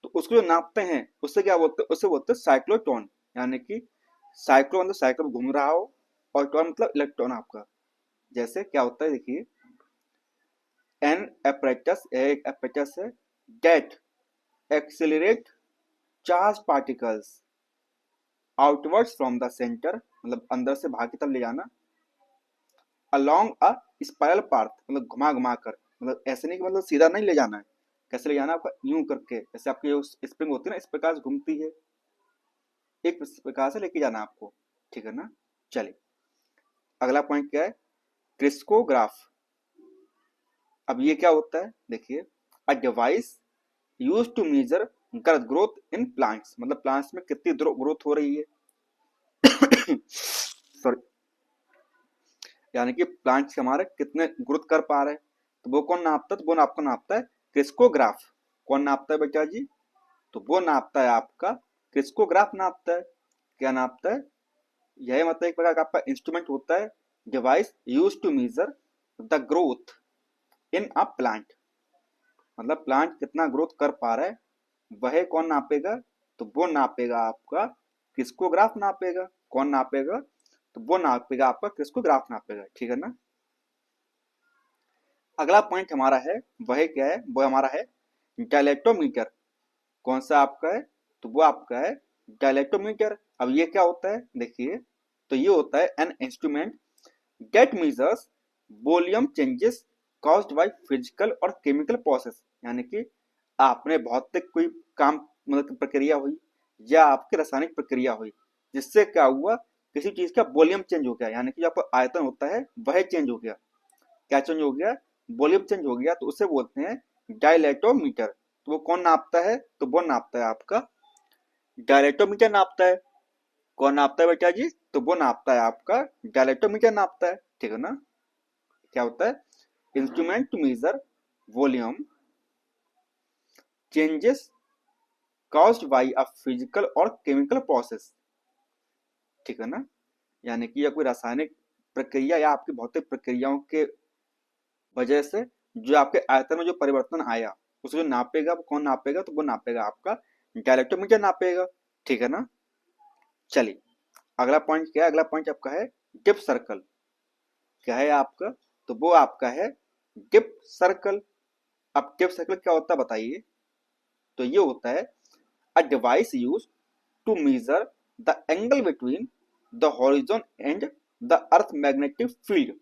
तो उसको जो नापते हैं उससे क्या बोलते हैं, उससे बोलते हैं साइक्लोट्रॉन। यानी कि साइक्लो मतलब साइकिल घूम रहा हो, और ट्रॉन मतलब इलेक्ट्रॉन आपका। जैसे क्या होता है देखिए, एन apparatus, एक apparatus है that accelerate charged particles outwards from the center, मतलब अंदर से बाहर की तरफ ले जाना, along a spiral path, मतलब घुमा घुमा कर, मतलब ऐसे नहीं कि मतलब सीधा नहीं ले जाना है, कैसे ले जाना आपका, यूं करके, जैसे आपकी जो स्प्रिंग होती है ना, इस प्रकार से घूमती है, एक प्रकार से लेके जाना आपको। ठीक है ना, चलिए अगला पॉइंट क्या है, क्रिस्कोग्राफ। अब ये क्या होता है देखिए, a device use to measure growth in plants. मतलब प्लांट्स में कितनी ग्रोथ हो रही है, सॉरी, यानी कि प्लांट्स हमारे कितने ग्रोथ कर पा रहे हैं, तो वो कौन नापता है, तो वो आपको नापता है क्रिस्कोग्राफ। कौन नापता है बेटा जी, तो वो नापता है आपका क्रिस्कोग्राफ नापता है। क्या नापता है, यह मतलब एक प्रकार का आपका इंस्ट्रूमेंट होता है, device use to measure the growth in a plant. मतलब प्लांट कितना ग्रोथ कर पा रहा है, वह कौन नापेगा, तो वो नापेगा आपका क्रिस्कोग्राफ नापेगा। कौन नापेगा, तो वो नापेगा आपका क्रिस्कोग्राफ नापेगा। ठीक है ना, अगला पॉइंट हमारा है, वह क्या है, वो हमारा है डायलेक्टोमीटर। कौन सा आपका है, तो वो आपका है डायलेक्टोमीटर। अब ये क्या होता है देखिए, तो ये होता है an instrument get measures volume changes caused by physical और केमिकल प्रोसेस। यानी कि आपने भौतिक कोई काम मतलब प्रक्रिया हुई, या आपकी रासायनिक प्रक्रिया हुई, जिससे क्या हुआ, किसी चीज का वॉल्यूम चेंज हो गया, यानी कि जो आपका आयतन होता है वह चेंज हो गया। क्या चेंज हो गया, वॉल्यूम चेंज हो गया, तो उसे बोलते हैं डायलेटोमीटर। तो वो कौन नापता है? तो वो नापता है आपका डायलेक्ट्रोमीटर नापता है। कौन नापता है बेटा जी? तो वो नापता है आपका डायलेक्ट्रोमीटर नापता है, ठीक है ना। क्या होता है? Instrument to measure volume changes caused by a physical और केमिकल प्रोसेस, ठीक है ना। यानी कि यह कोई रासायनिक प्रक्रिया या आपकी भौतिक प्रक्रियाओं के वजह से जो आपके आयतन में जो परिवर्तन आया उसको जो नापेगा वो कौन नापेगा? तो वो नापेगा आपका डायलेक्ट्रोमीटर नापेगा, ठीक है ना। चलिए अगला पॉइंट क्या है? अगला पॉइंट आपका है डिप सर्कल। क्या है आपका? तो वो आपका है डिप सर्कल। अब डिप सर्कल क्या होता है बताइए? तो ये होता है a device use to measure the angle between the horizon and the earth magnetic field.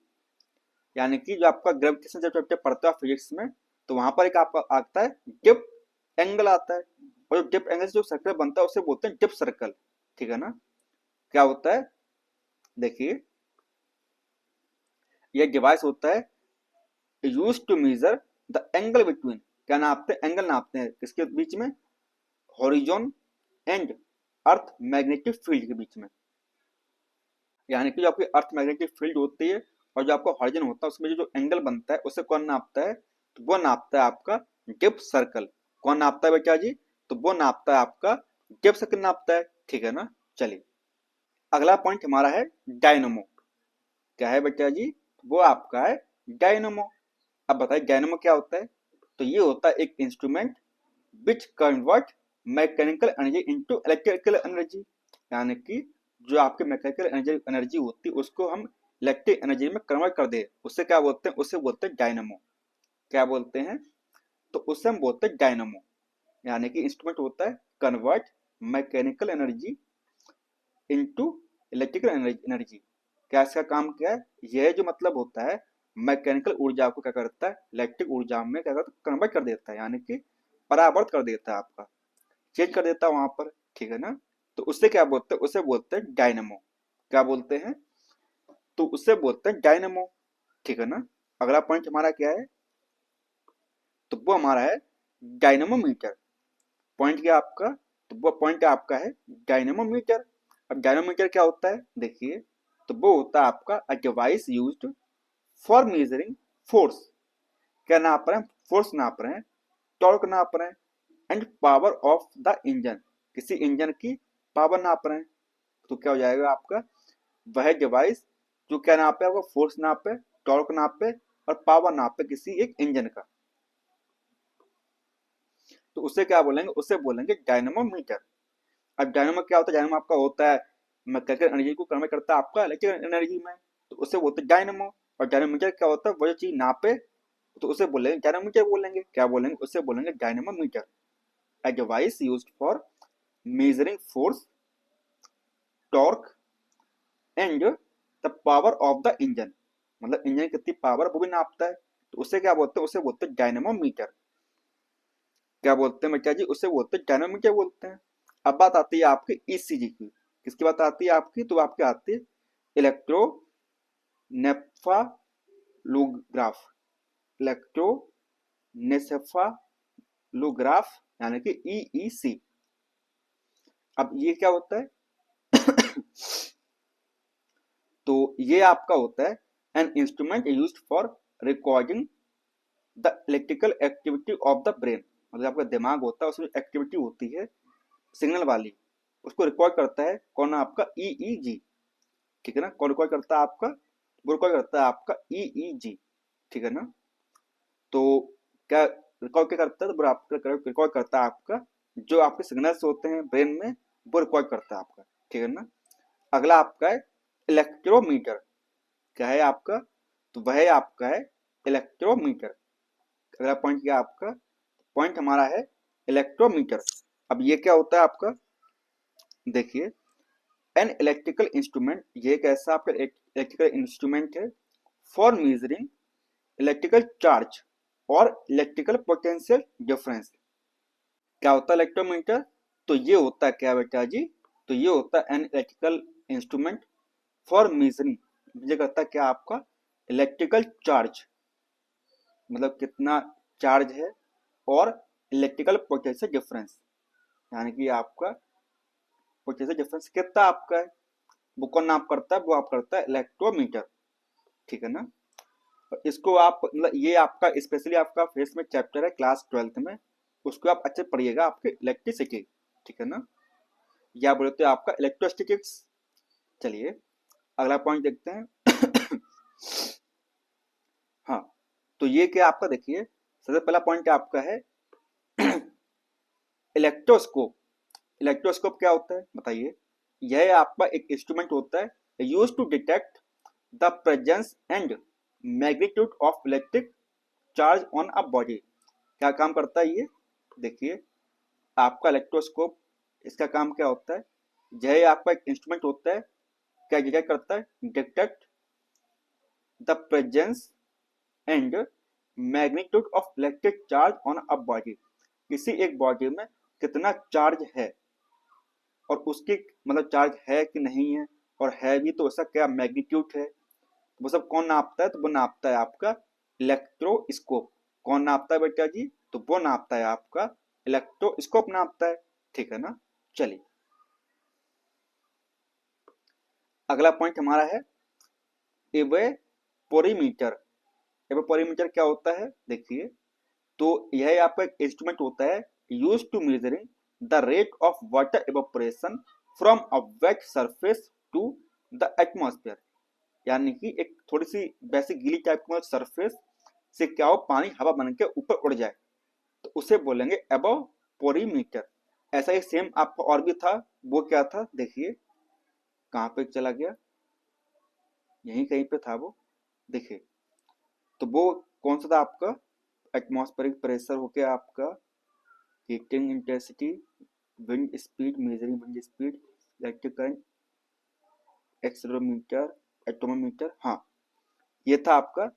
यानी कि जो आपका ग्रेविटेशन जब चैप्टर पढ़ता है फिजिक्स में, तो वहां पर एक आपका आता है डिप एंगल आता है, और जो डिप एंगल से जो सर्कल बनता है उसे बोलते हैं डिप सर्कल, ठीक है ना। क्या होता है? देखिए यह डिवाइस होता है use to measure the angle between, क्या नापते हैं? एंगल नापते हैं किसके बीच में? Horizon and earth magnetic field के बीच में। यानी कि जो आपकी अर्थ मैग्नेटिक फील्ड होती है और जो आपका हॉरिजन होता है उसमें जो एंगल बनता है उसे कौन नापता है? तो वो नापता है आपका डिप सर्कल। कौन नापता है बेटा जी? तो वो नापता है आपका डिप सर्कल नापता है, ठीक है ना। चलिए अगला पॉइंट हमारा है डायनमो। क्या है बेटा जी? वो आपका है डायनमो। अब बताइए डायनमो क्या होता है? तो ये होता है एक instrument which convert mechanical energy into electrical energy. यानी कि जो आपके मैकेनिकल एनर्जी होती है उसको हम इलेक्ट्रिक एनर्जी में कन्वर्ट कर दे, उससे क्या बोलते हैं? उससे बोलते हैं डायनमो। क्या बोलते हैं? तो उससे हम बोलते हैं डायनमो। यानी कि इंस्ट्रूमेंट होता है convert mechanical energy into electrical energy. क्या इसका काम क्या है? यह जो मतलब होता है मैकेनिकल ऊर्जा को क्या करता है? इलेक्ट्रिक ऊर्जा में क्या करता है? कन्वर्ट कर देता है, यानी कि परावर्त कर देता है, आपका चेंज कर देता है वहां पर, ठीक है ना। तो उससे क्या बोलते हैं? उसे बोलते हैं डायनमो। क्या बोलते हैं? तो उससे बोलते हैं डायनमो, ठीक है ना। अगला पॉइंट हमारा क्या है? तो वो हमारा है डायनमोमीटर। पॉइंट क्या आपका? तो वो पॉइंट आपका है डायनमोमीटर। अब डायनमोमीटर क्या होता है? देखिए तो वो होता है आपका a device used for measuring force. क्या नाप रहे हैं? फोर्स नाप रहे हैं, टॉर्क नाप रहे हैं, and power of the engine, किसी इंजन की पावर नाप रहे हैं। तो क्या हो जाएगा आपका? वह डिवाइस जो क्या नापे? आपका फोर्स नापे, टॉर्क नापे और पावर नापे किसी एक इंजन का, तो उसे क्या बोलेंगे? उसे बोलेंगे डायनमोमीटर। अब डायनमो क्या होता है? डायनमो आपका होता है मैकेनिकल एनर्जी को कन्वर्ट करता है आपका इलेक्ट्रिकल एनर्जी में, तो उसे बोलते हैं डायनमो। और डायनोमीटर क्या होता है? वो जो चीज नापे तो उसे बोलेंगे डायनोमीटर बोलेंगे। क्या बोलेंगे? उसे बोलेंगे dynamometer. A device used for measuring force, torque and the power of the engine, मतलब इंजन की कितनी पावर वो भी नापता है, तो उसे क्या बोलते हैं? उसे बोलते हैं डायनमोमीटर। क्या बोलते हैं बेटा जी? उसे बोलते हैं डायनमोमीटर बोलते हैं। अब बात आती है आपकी ईसीजी की। किसकी बात आती है आपकी? तो आपकी आती है इलेक्ट्रोनेफालोग्राफ। इलेक्ट्रोनेसेफालोग्राफ यानी कि ईईसी। अब ये क्या होता है? तो ये आपका होता है an instrument used for recording the electrical activity of the brain. मतलब आपका दिमाग होता है उसमें एक्टिविटी होती है सिग्नल वाली, उसको रिकॉर्ड करता है कौन? आपका ईईजी, ठीक है ना। कौन रिकॉर्ड करता है आपका? वो रिकॉर्ड करता है आपका ईईजी, ठीक है ना। तो क्या रिकॉर्ड क्या करता है? तो आपका रिकॉर्ड करता है आपका जो आपके सिग्नल्स होते हैं ब्रेन में, वो रिकॉर्ड करता है आपका, ठीक है ना। अगला आपका है इलेक्ट्रोमीटर। क्या है आपका? तो वह आपका है इलेक्ट्रोमीटर। अगला पॉइंट क्या आपका? पॉइंट हमारा है इलेक्ट्रोमीटर। अब ये क्या होता है आपका? देखिए एन इलेक्ट्रिकल इंस्ट्रूमेंट, ये एक ऐसा आपका इलेक्ट्रिकल इंस्ट्रूमेंट है फॉर मेजरिंग इलेक्ट्रिकल चार्ज और इलेक्ट्रिकल पोटेंशियल डिफरेंस। क्या होता है इलेक्ट्रोमीटर? तो ये होता है क्या बेटा जी? तो ये होता है an electrical instrument for measuring, ये करता है क्या आपका? इलेक्ट्रिकल चार्ज, मतलब कितना चार्ज है, और इलेक्ट्रिकल पोटेंशियल डिफरेंस, यानी कि आपका पोटेंशियल डिफरेंस कितना आपका है वो कौन नाप करता है, वो आप करता है इलेक्ट्रोमीटर, ठीक है ना। और इसको आप मतलब ये आपका स्पेशली आपका फेस में चैप्टर है क्लास 12th में, उसको आप अच्छे पढ़िएगा, आपके इलेक्ट्रिसिटी, ठीक है ना, या बोलते हैं आपका इलेक्ट्रोस्टैटिक्स। चलिए अगला पॉइंट देखते हैं। हाँ, तो ये क्या आपका देखिए, सबसे पहला पॉइंट आपका है इलेक्ट्रोस्कोप। इलेक्ट्रोस्कोप क्या होता है बताइए। यह आपका एक इंस्ट्रूमेंट होता है use to detect the presence and magnitude of electric charge on a body. क्या काम करता है ये देखिए, आपका इलेक्ट्रोस्कोप, इसका काम क्या होता है, यह आपका एक इंस्ट्रूमेंट होता है, क्या डिटेक्ट करता है, detect the presence and magnitude of electric charge on a body. किसी एक बॉडी में कितना चार्ज है और उसकी मतलब चार्ज है कि नहीं है, और है भी तो उसका क्या मैग्नीट्यूड है, वो सब कौन नापता है, तो वो नापता है आपका इलेक्ट्रोस्कोप। कौन नापता है बेटा जी, तो वो नापता है आपका इलेक्ट्रोस्कोप नापता है, ठीक है ना। चलिए अगला पॉइंट हमारा है इवेपोरीमीटर। इवेपोरीमीटर क्या होता है देखिए, तो यह आपका एक इंस्ट्रूमेंट होता है use to measuring the rate of water evaporation from a wet surface to the atmosphere. यानी कि एक थोड़ी सी वैसी गीली टाइप की सरफेस से क्या हो, पानी हवा बन के ऊपर उड़ जाए, तो उसे बोलेंगे एवेपोरीमीटर। ऐसा ही सेम आपका और भी था, वो क्या था देखिए, कहाँ पे चला गया, यहीं कहीं पे था वो, देखिए, तो वो कौन सा था आपका, एटमॉस्फेरिक प्रेशर हो गया आपका, heating intensity, wind speed, measuring wind speed, electric current, accelerometer, anemometer. हाँ, ये था आपका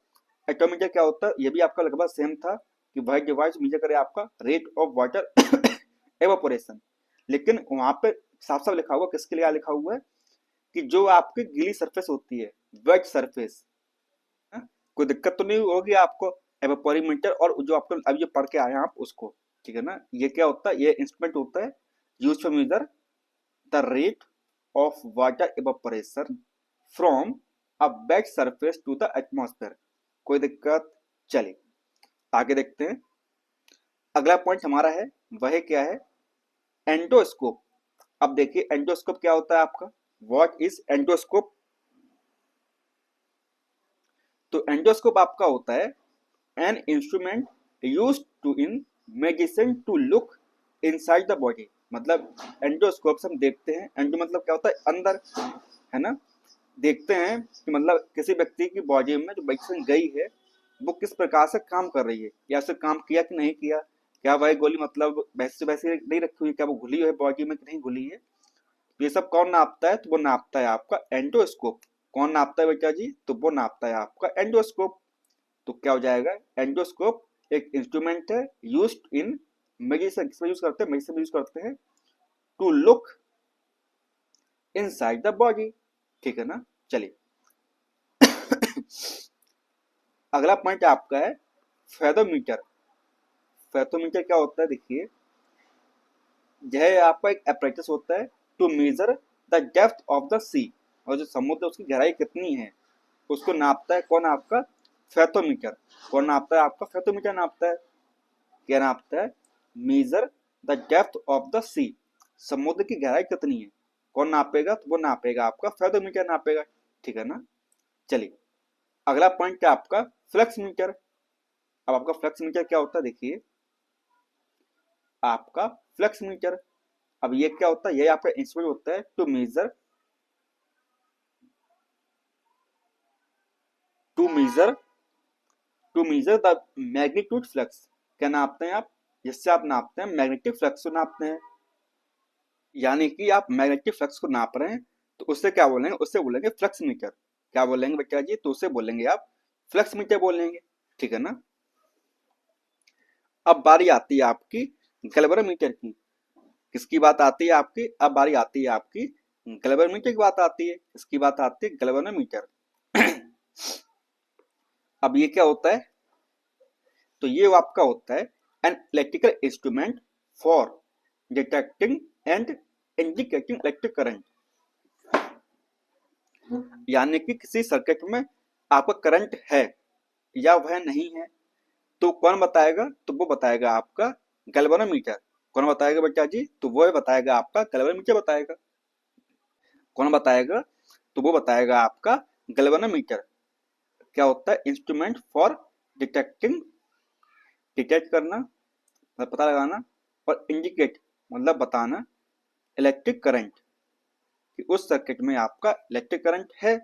एटोमीटर। क्या होता है, ये भी आपका लगभग सेम था कि वह डिवाइस मेजर करे आपका रेट ऑफ वाटर एवापोरेशन, लेकिन वहां पे साफ साफ लिखा हुआ, किसके लिए लिखा हुआ है, कि जो आपकी गीली सरफेस होती है, वेट सरफेस, कोई दिक्कत तो नहीं होगी आपको, एवापोरीमीटर और जो आपको अभी जो पढ़ के आए हैं आप उसको, ठीक है ना। ये क्या होता है, ये इंस्ट्रूमेंट होता है use to measure the rate of water evaporation from a wet surface to the atmosphere। कोई दिक्कत, चलिए आगे देखते हैं। अगला पॉइंट हमारा है वह क्या है, एंडोस्कोप। अब देखिए एंडोस्कोप क्या होता है आपका, व्हाट इज एंडोस्कोप। तो एंडोस्कोप आपका होता है an instrument use to in medicine to look inside the body. मतलब एंडोस्कोप से हम देखते हैं, एंडो मतलब क्या होता है अंदर, है ना, देखते हैं कि मतलब किसी व्यक्ति की बॉडी में जो मेडिसिन गई है वो किस प्रकार से काम कर रही है, या उसे काम किया कि नहीं किया, क्या वह गोली मतलब वैसे वैसे नहीं रखी हुई, क्या वो घुली है बॉडी में कि नहीं घुली है। तो ये सब कौन नापता है, तो वो नापता है आपका एंडोस्कोप। कौन नापता है बेटा जी, तो वो नापता है आपका एंडोस्कोप। तो क्या हो जाएगा, एंडोस्कोप एक इंस्ट्रूमेंट है यूज इन मेडिसिन, किसमें यूज करते हैं, मेडिसिन यूज करते हैं to look inside the body, ठीक है ना। चलिए अगला पॉइंट आपका है फेथोमीटर। फेथोमीटर क्या होता है देखिए, यह आपका एक एपरेटस होता है to measure the depth of the sea, और जो समुद्र उसकी गहराई कितनी है उसको नापता है कौन, आपका फेथोमीटर। कौन नापता है, आपका फेथोमीटर नापता है। क्या नापता है, measure the depth of the sea, समुद्र की गहराई कितनी है, कौन नापेगा, तो वो नापेगा आपका फेथोमीटर नापेगा, ठीक है ना। चलिए अगला पॉइंट क्या आपका फ्लक्स मीटर। अब आपका फ्लक्स मीटर क्या होता है देखिए, आपका फ्लक्स मीटर, अब ये क्या होता है, ये आपका इंस्ट्रूमेंट होता है to measure to measure to measure the magnitude flux. क्या नापते हैं आप, जिससे आप नापते हैं मैग्नेटिक फ्लक्स को नापते हैं, यानी कि आप मैग्नेटिक फ्लक्स को नाप रहे हैं, तो उससे क्या बोलेंगे, उससे बोलेंगे फ्लक्स मीटर। क्या बोलेंगे बेटा जी, तो उससे बोलेंगे आप फ्लक्स मीटर बोलेंगे, ठीक है ना। अब बारी आती है आपकी गैल्वेनोमीटर की। किसकी बात आती है आपकी, अब बारी आती है आपकी गैल्वेनोमीटर की बात आती है। इसकी बात आती है गैल्वेनोमीटर। अब ये क्या होता है, तो ये आपका होता है an electrical instrument for detecting and indicating electric current. यानी कि किसी सर्किट में आपका करंट है या वह नहीं है, तो कौन बताएगा? तो वो बताएगा आपका गैल्वेनोमीटर। कौन बताएगा बेटा जी? तो वो बताएगा आपका गैल्वेनोमीटर बताएगा। कौन बताएगा? तो वो बताएगा आपका गैल्वेनोमीटर। क्या होता है? इंस्ट्रूमेंट फॉर डिटेक्टिंग, डिटेक्ट करना मतलब पता लगाना, और इंडिकेट मतलब बताना इलेक्ट्रिक करंट, कि उस सर्किट में आपका इलेक्ट्रिक करंट है।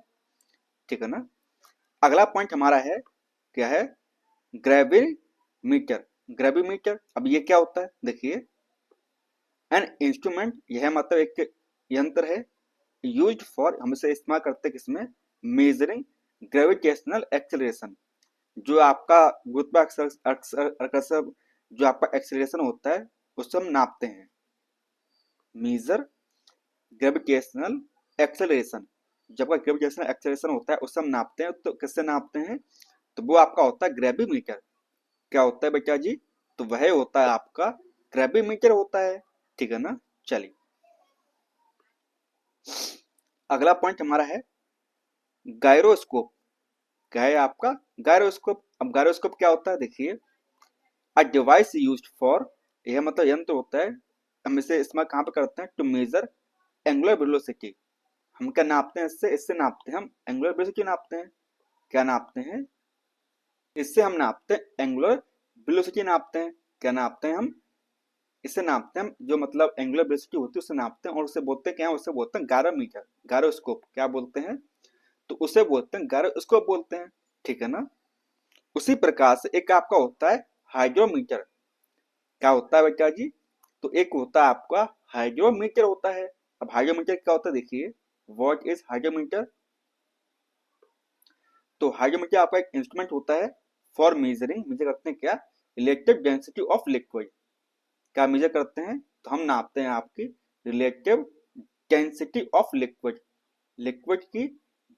ठीक है ना। अगला पॉइंट हमारा है, क्या है? ग्रेविमीटर। ग्रेविमीटर, अब ये क्या होता है? देखिए, एन इंस्ट्रूमेंट, यह मतलब एक यंत्र है, यूज्ड फॉर, हम इसे इस्तेमाल करते हैं किसमें? Measuring gravitational acceleration. जो आपका गुरुत्वाकर्षण जो आपका एक्सेलरेशन होता है उससे हम नापते हैं। मेजर ग्रेविटेशनल एक्सेलरेशन, जब आपका ग्रेविटेशनल एक्सेलरेशन होता है उससे हम नापते हैं। तो किससे नापते हैं? तो वो आपका होता है ग्रेविमीटर। क्या होता है बेटा जी? तो वह होता है आपका ग्रेविमीटर होता है। ठीक है ना। चलिए, अगला पॉइंट हमारा है गायरोस्कोप। क्या है आपका? गायरोस्कोप। अब गायरोस्कोप क्या होता है? देखिए, अ डिवाइस यूज्ड फॉर, यह मतलब यंत्र होता है, हम इसे इस्तेमाल कहाँ पे करते हैं? To measure angular velocity. हम क्या नापते हैं? इससे नापते हैं हम एंगुलर वेलोसिटी नापते हैं। क्या नापते हैं? इससे हम नापते हैं एंगुलर वेलोसिटी नापते हैं। क्या नापते हैं हम? इससे नापते हैं हम, जो मतलब एंगुलर वेलोसिटी होती है उससे नापते हैं, और उसे बोलते हैं क्या? उसे बोलते हैं गायरोमीटर, गायरोस्कोप। क्या बोलते हैं? तो उसे बोलते हैं गायरोस्कोप बोलते हैं। ठीक है ना। उसी प्रकार से एक आपका होता है हाइड्रोमीटर। क्या होता है बेटा जी? तो एक होता है आपका हाइड्रोमीटर होता है। अब हाइड्रोमीटर क्या होता है? देखिए, व्हाट इज हाइड्रोमीटर? तो हाइड्रोमीटर आपका एक इंस्ट्रूमेंट होता है फॉर मेजरिंग, मेजर करते हैं क्या? Relative density of liquid. क्या मेजर करते हैं? तो हम नापते हैं आपकी relative density of liquid. Liquid की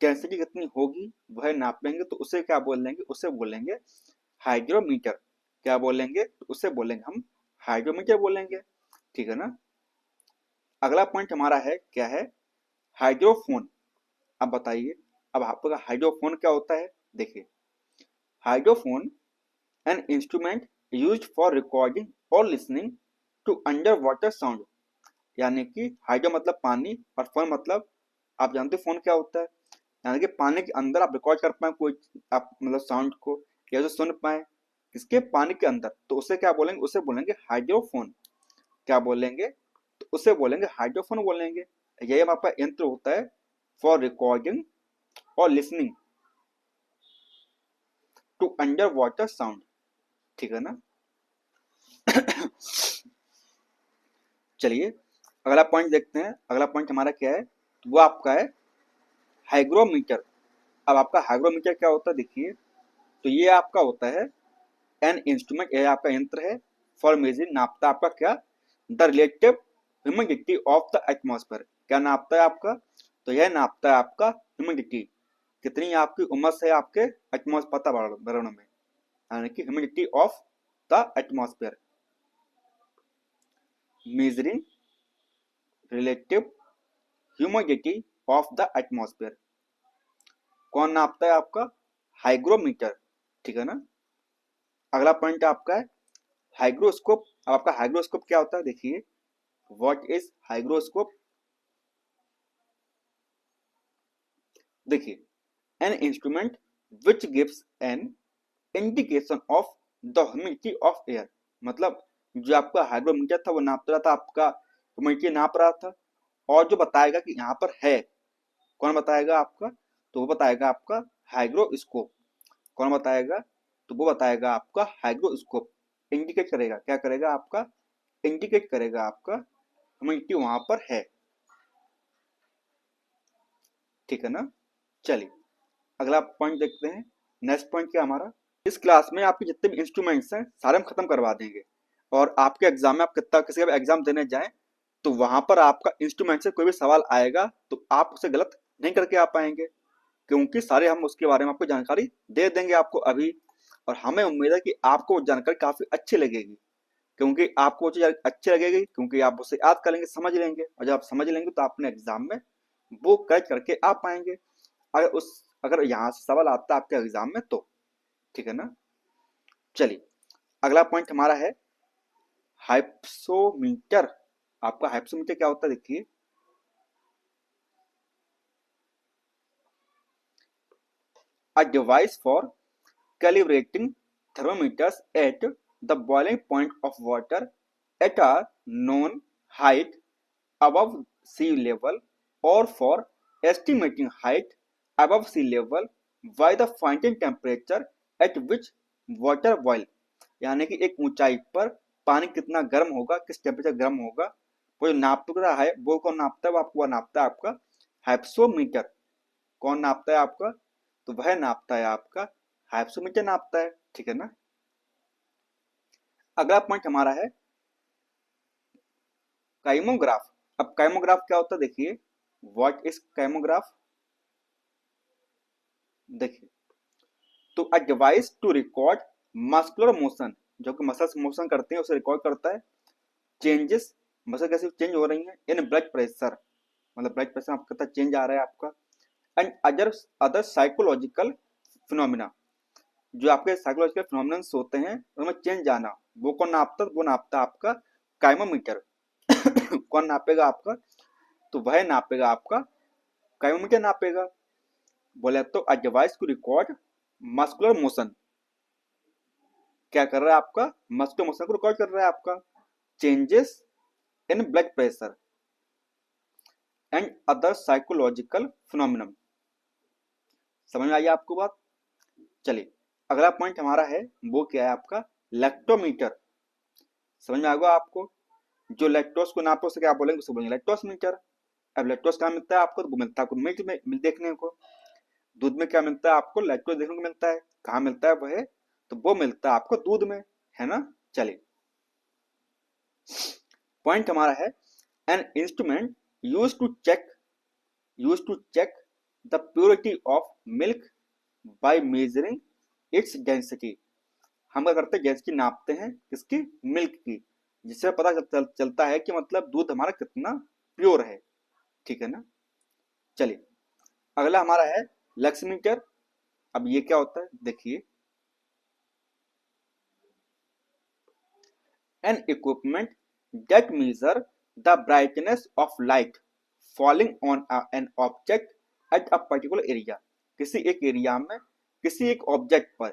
डेंसिटी कितनी होगी वह नापेंगे, तो उसे क्या बोलेंगे? उसे बोलेंगे हाइड्रोमीटर। क्या बोलेंगे? तो उसे बोलेंगे हम हाइड्रोमीटर बोलेंगे। ठीक है ना। अगला पॉइंट हमारा है, क्या है? हाइड्रोफोन। अब बताइए, अब आपका हाइड्रोफोन क्या होता है? देखिए, hydrophone an instrument used for recording और listening to under water sound. यानी कि हाइड्रो मतलब पानी, और फोन मतलब, आप जानते हो फोन क्या होता है? यानी कि पानी के अंदर आप रिकॉर्ड कर पाए कोई, आप मतलब साउंड को, या जो सुन पाए किसके? पानी के अंदर, तो उसे क्या बोलेंगे? उसे बोलेंगे हाइड्रोफोन। क्या बोलेंगे? तो उसे बोलेंगे हाइड्रोफोन बोलेंगे। यही आपका यंत्र होता है फॉर रिकॉर्डिंग और listening to under water sound. ठीक है ना। चलिए, अगला पॉइंट देखते हैं। अगला पॉइंट हमारा क्या है? वो आपका है हाइग्रोमीटर। अब आपका हाइग्रोमीटर क्या होता है? देखिए, तो ये आपका होता है एन इंस्ट्रूमेंट, यह आपका यंत्र है फॉर मेजरिंग, नापता आपका क्या? The relative humidity of the atmosphere. क्या नापता है आपका? तो यह नापता है आपका ह्यूमिडिटी, कितनी आपकी उमस है आपके एटमॉस्फेयर वातावरण में, यानी कि humidity of the atmosphere. Measuring relative humidity of the atmosphere कौन नापता है? आपका हाइग्रोमीटर। ठीक है ना। अगला पॉइंट आपका है हाइग्रोस्कोप। अब आपका हाइग्रोस्कोप क्या होता है? देखिए, व्हाट इज हाइग्रोस्कोप? देखिए, an instrument which gives an indication of the humidity of air. मतलब जो आपका हाइग्रोमीटर था वो नाप रहा था आपका ह्यूमिडिटी, नाप रहा था, और जो बताएगा कि यहाँ पर है, कौन बताएगा आपका? तो वो बताएगा आपका हाइग्रोस्कोप। कौन बताएगा? तो वो बताएगा आपका हाइग्रोस्कोप। इंडिकेट करेगा, क्या करेगा आपका? इंडिकेट करेगा आपका ह्यूमिडिटी वहां पर है। ठीक है ना। चलिए, अगला पॉइंट देखते हैं। नेक्स्ट पॉइंट क्या हमारा? इस क्लास में आपके जितने भी इंस्ट्रूमेंट्स हैं सारे हम खत्म करवा देंगे, और आपके एग्जाम में आप कितना किसी का भी एग्जाम देने जाएं तो वहां पर आपका इंस्ट्रूमेंट से कोई भी सवाल आएगा तो आप उसे गलत नहीं करके आ पाएंगे, क्योंकि सारे हम उसके बारे में आपको जानकारी दे देंगे आपको अभी, और हमें उम्मीद है कि आपको वो जानकारी काफी अच्छी लगेगी। क्योंकि आपको वो चीज अच्छी लगेगी, क्योंकि आप उसे याद कर लेंगे, समझ लेंगे, और जब आप समझ लेंगे तो अपने एग्जाम में वो करेक्ट करके आ पाएंगे। अगर यहाँ से सवाल आता है आपके एग्जाम में तो, ठीक है ना। चलिए अगला पॉइंट हमारा है हाइप्सोमीटर। आपका हाइप्सोमीटर क्या होता है देखिए, a device for calibrating thermometers at the boiling point of water at a known height above sea level, or for estimating height above sea level by the finding temperature at which water boil। यानी कि एक ऊंचाई पर पानी कितना गर्म होगा, किस टेम्परेचर गर्म होगा, वो जो नाप रहा है वो कौन नापता है, वो आपको नापता है आपका हाइप्सोमीटर। कौन नापता है आपका, तो वह नापता है आपका हाइप्सोमीटर नापता है, ठीक है ना। अगला पॉइंट हमारा है काइमोग्राफ। अब काइमोग्राफ क्या होता है देखिए, व्हाट इज काइमोग्राफ। देखिए तो a device to record muscular motion, जो कि मसल्स मोशन करते हैं उसे रिकॉर्ड करता है, चेंजेस मसल कैसे चेंज हो रही हैं इन ब्लड प्रेशर, मतलब ब्लड प्रेशर आपका कितना चेंज आ रहा है आपका, एंड अदर साइकोलॉजिकल फिनोमिना, जो आपके साइकोलॉजिकल फिनोमिनन्स होते हैं उनमें चेंज आना, वो कौन नापता है, वो नापता है आपका काइमोमीटर। कौन नापेगा आपका, तो वह नापेगा आपका काइमोमीटर नापेगा। बोले तो a device to record muscular motion, क्या कर रहा है आपका, मस्कुलर मोशन को रिकॉर्ड कर रहा है आपका, changes in blood pressure and other psychological phenomenon. समझ में आई आपको बात। चलिए अगला पॉइंट हमारा है वो क्या है आपका लैक्टोमीटर। समझ में आ गया आपको, जो लैक्टोज को नापो उसे क्या बोलेंगे, उसे बोलेंगे लैक्टोस मीटर। अब लैक्टोज कहाँ मिलता है आपको, तो वो मिलता है आपको मिल्क में देखने को, दूध में क्या मिलता है आपको, लैक्टोज देखने को मिलता है। कहाँ मिलता है वह, तो वो मिलता है आपको दूध में, है ना। चलिए पॉइंट हमारा है an instrument use to check the purity of milk by measuring its density. हम क्या करते हैं, डेंसिटी नापते हैं किसकी, मिल्क की, जिससे पता चलता है कि मतलब दूध हमारा कितना प्योर है, ठीक है ना। चलिए अगला हमारा है लक्समीटर। अब ये क्या होता है देखिए, an equipment that measure the brightness of light falling on an object at a particular area। किसी एक एरिया में किसी एक ऑब्जेक्ट पर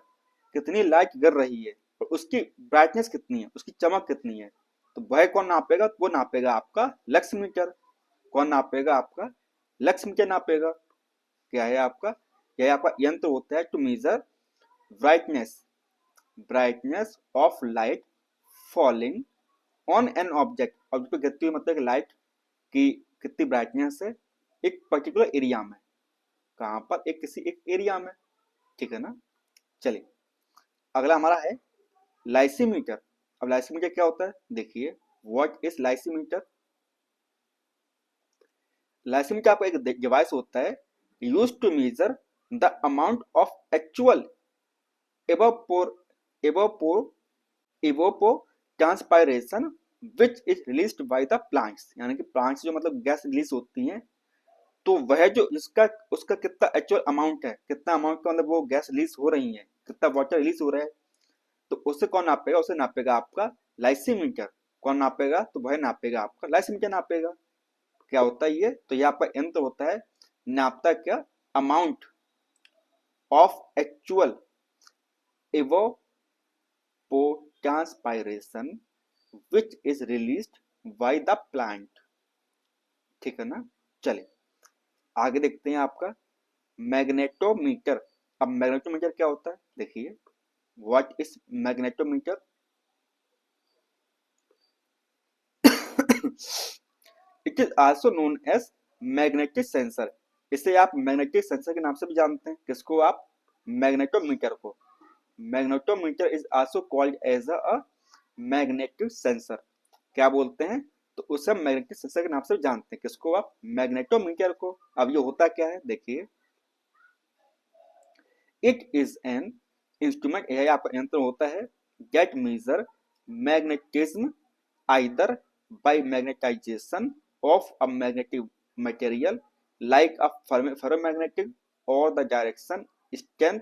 कितनी लाइट गिर रही है और उसकी ब्राइटनेस कितनी है, उसकी चमक कितनी है, तो वह कौन नापेगा, वो नापेगा आपका लक्स मीटर। कौन नापेगा, आपका लक्स मीटर नापेगा। क्या है आपका, यह आपका यंत्र होता है to measure brightness brightness of light falling on an object, object पे गिरती हुई मतलब लाइट की कितनी ब्राइटनेस है एक पर्टिकुलर एरिया में, कहां पर, एक किसी एक एरिया में, ठीक है ना। चलिए अगला हमारा है लाइसीमीटर। अब लाइसीमीटर क्या होता है देखिए, व्हाट इज लाइसीमीटर। लाइसीमीटर आपका एक डिवाइस होता है use to measure the amount of actual evapor evapor evapo transpiration which is released by the plants. यानी कि प्लांट्स जो मतलब गैस रिलीज होती हैं, तो वह जो जिसका उसका कितना एक्चुअल अमाउंट है, कितना अमाउंट का मतलब वो गैस रिलीज हो रही है, कितना वाटर रिलीज हो रहा है, तो उसे कौन नापेगा, उसे नापेगा आपका लाइसीमीटर। कौन नापेगा, तो वह नापेगा आपका लाइसीमीटर नापेगा। क्या होता है ये, तो ये आपका यंत्र होता है, नापता क्या, amount of actual evapotranspiration which is released by the plant, ठीक है ना। चलिए आगे देखते हैं आपका मैग्नेटोमीटर। अब मैग्नेटोमीटर क्या होता है देखिए, what is magnetometer. It is also known as magnetic sensor. इसे आप मैग्नेटिक सेंसर के नाम से भी जानते हैं, किसको आप, मैग्नेटोमीटर को। Magnetometer is also called as a magnetic sensor. क्या बोलते हैं, तो उसे मैग्नेटिक सेंसर के नाम से जानते हैं, किसको आप, मैग्नेटोमीटर को। अब ये होता क्या है देखिए, इट इज एन इंस्ट्रूमेंट, यह आपका यंत्र होता है, get measure magnetism either by magnetization of a magnetic material like a ferromagnetic or the direction strength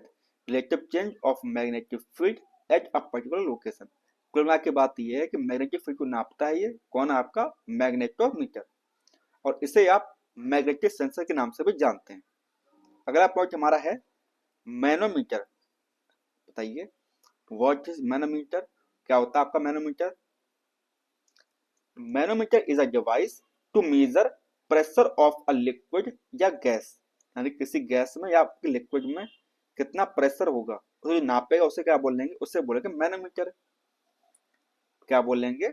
relative change of magnetic field at a particular location. कुल मिला के बात यह है कि मैग्नेटिक फील्ड को नापता है ये कौन, आपका मैग्नेटोमीटर, और इसे आप मैग्नेटिक सेंसर के नाम से भी जानते हैं। अगला पॉइंट हमारा है मैनोमीटर। बताइए व्हाट इज मैनोमीटर, क्या होता है आपका manometer? Manometer is a device to measure pressure of a liquid या गैस, यानी किसी गैस में या आपके लिक्विड में कितना प्रेशर होगा तो जो नापेगा उसे क्या बोलेंगे, उसे बोलेंगे मैनोमीटर। क्या बोलेंगे,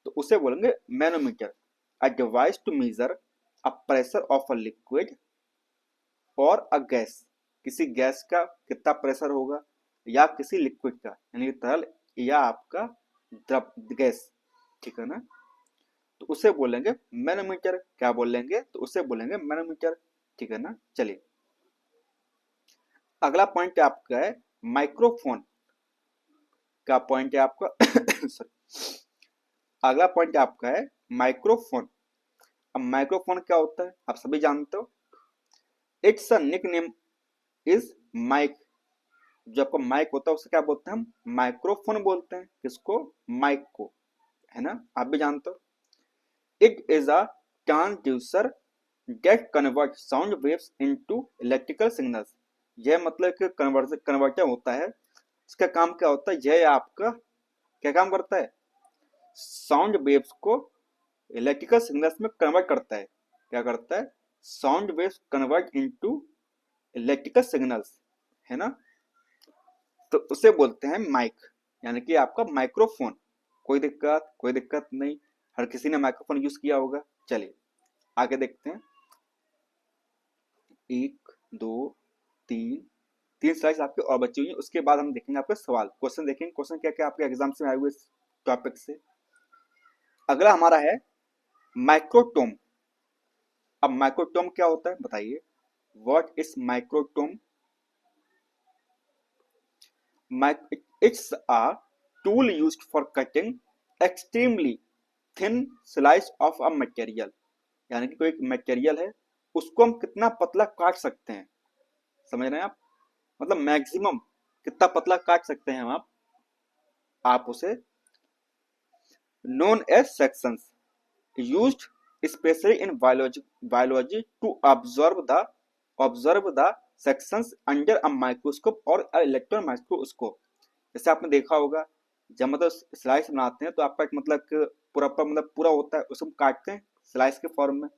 तो उसे बोलेंगे manometer. A device to measure a pressure of a liquid और अ गैस, किसी गैस का कितना प्रेशर होगा या किसी लिक्विड का यानी तरल या आपका द्रव गैस, ठीक है ना, तो उसे बोलेंगे मैनोमीटर। क्या बोलेंगे, तो उसे बोलेंगे मैनोमीटर, ठीक है ना। चलिए अगला पॉइंट आपका है माइक्रोफोन। क्या पॉइंट है आपका सॉरी, अगला पॉइंट आपका है माइक्रोफोन। अब माइक्रोफोन क्या होता है आप सभी जानते हो, its a nickname is mic. जो आपका माइक होता है उसे क्या बोलते हैं हम, माइक्रोफोन बोलते हैं। किसको, माइक को, है ना, आप भी जानते हो। It is a transducer that convert sound waves into electrical signals. यह मतलब कि कन्वर्टर होता है। इसका काम क्या होता है, यह आपका क्या काम करता है, साउंड वेव्स को इलेक्ट्रिकल सिग्नल्स में कन्वर्ट करता है। क्या करता है, sound waves convert into electrical signals, है ना, तो उसे बोलते हैं माइक, यानी कि आपका माइक्रोफोन। कोई दिक्कत नहीं, हर किसी ने माइक्रोफोन यूज किया होगा। चलिए आगे देखते हैं। एक दो तीन, तीन स्लाइड्स आपके और बची हुई हैं, उसके बाद हम देखेंगे आपके सवाल, क्वेश्चन देखेंगे, क्वेश्चन क्या क्या आपके एग्जाम में आए हुए इस टॉपिक से। अगला हमारा है माइक्रोटोम। अब माइक्रोटोम क्या होता है बताइए, what is microtome? It's a tool used for cutting extremely thin slice of a material, यानी कि कोई एक मटेरियल है उसको हम कितना पतला काट सकते हैं, समझ रहे हैं आप, मतलब मैक्सिमम कितना पतला काट सकते हैं हम आप उसे known as sections used especially in biology to observe the sections under a microscope or electron microscope। जैसे आपने देखा होगा जब मतलब स्लाइस बनाते हैं तो आपका एक मतलब मतलब पूरा होता है, उसको काटते हैं स्लाइस के फॉर्म में,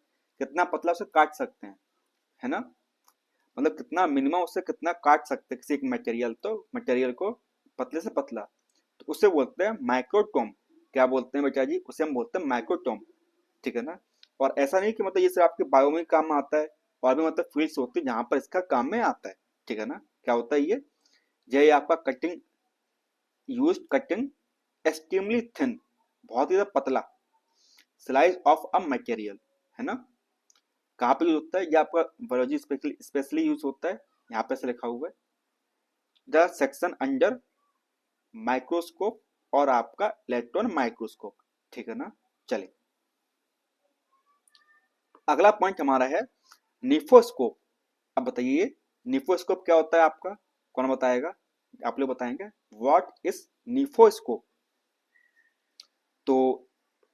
कितना पतला उसे काट सकते हैं, है ना, मतलब कितना मिनिमम उससे कितना काट सकते हैं किसी एक मटेरियल, तो मटेरियल को पतले से पतला, तो उसे बोलते हैं माइक्रोटोम। क्या बोलते हैं बेटा जी, उसे हम बोलते हैं माइक्रोटोम, ठीक है ना। और ऐसा नहीं कि मतलब ये सिर्फ आपके बायो में काम में आता है, और भी मतलब फील्ड्स होती है जहां पर इसका काम में आता है, ठीक है ना। क्या होता है ये आपका कटिंग कटिंग एक्सट्रीमली थिन, बहुत ही ज्यादा पतला, स्लाइस ऑफ अ मटेरियल, है ना। कहाँ पे यूज होता है, ये आपका बायोलॉजी स्पेशली यूज होता है, यहाँ पे से लिखा हुआ है द सेक्शन अंडर माइक्रोस्कोप और आपका इलेक्ट्रॉन माइक्रोस्कोप, ठीक है ना। चलिए अगला पॉइंट हमारा है निफोस्कोप। अब बताइए निफोस्कोप क्या होता है आपका, कौन बताएगा, आप लोग बताएंगे व्हाट इज निफोस्कोप? तो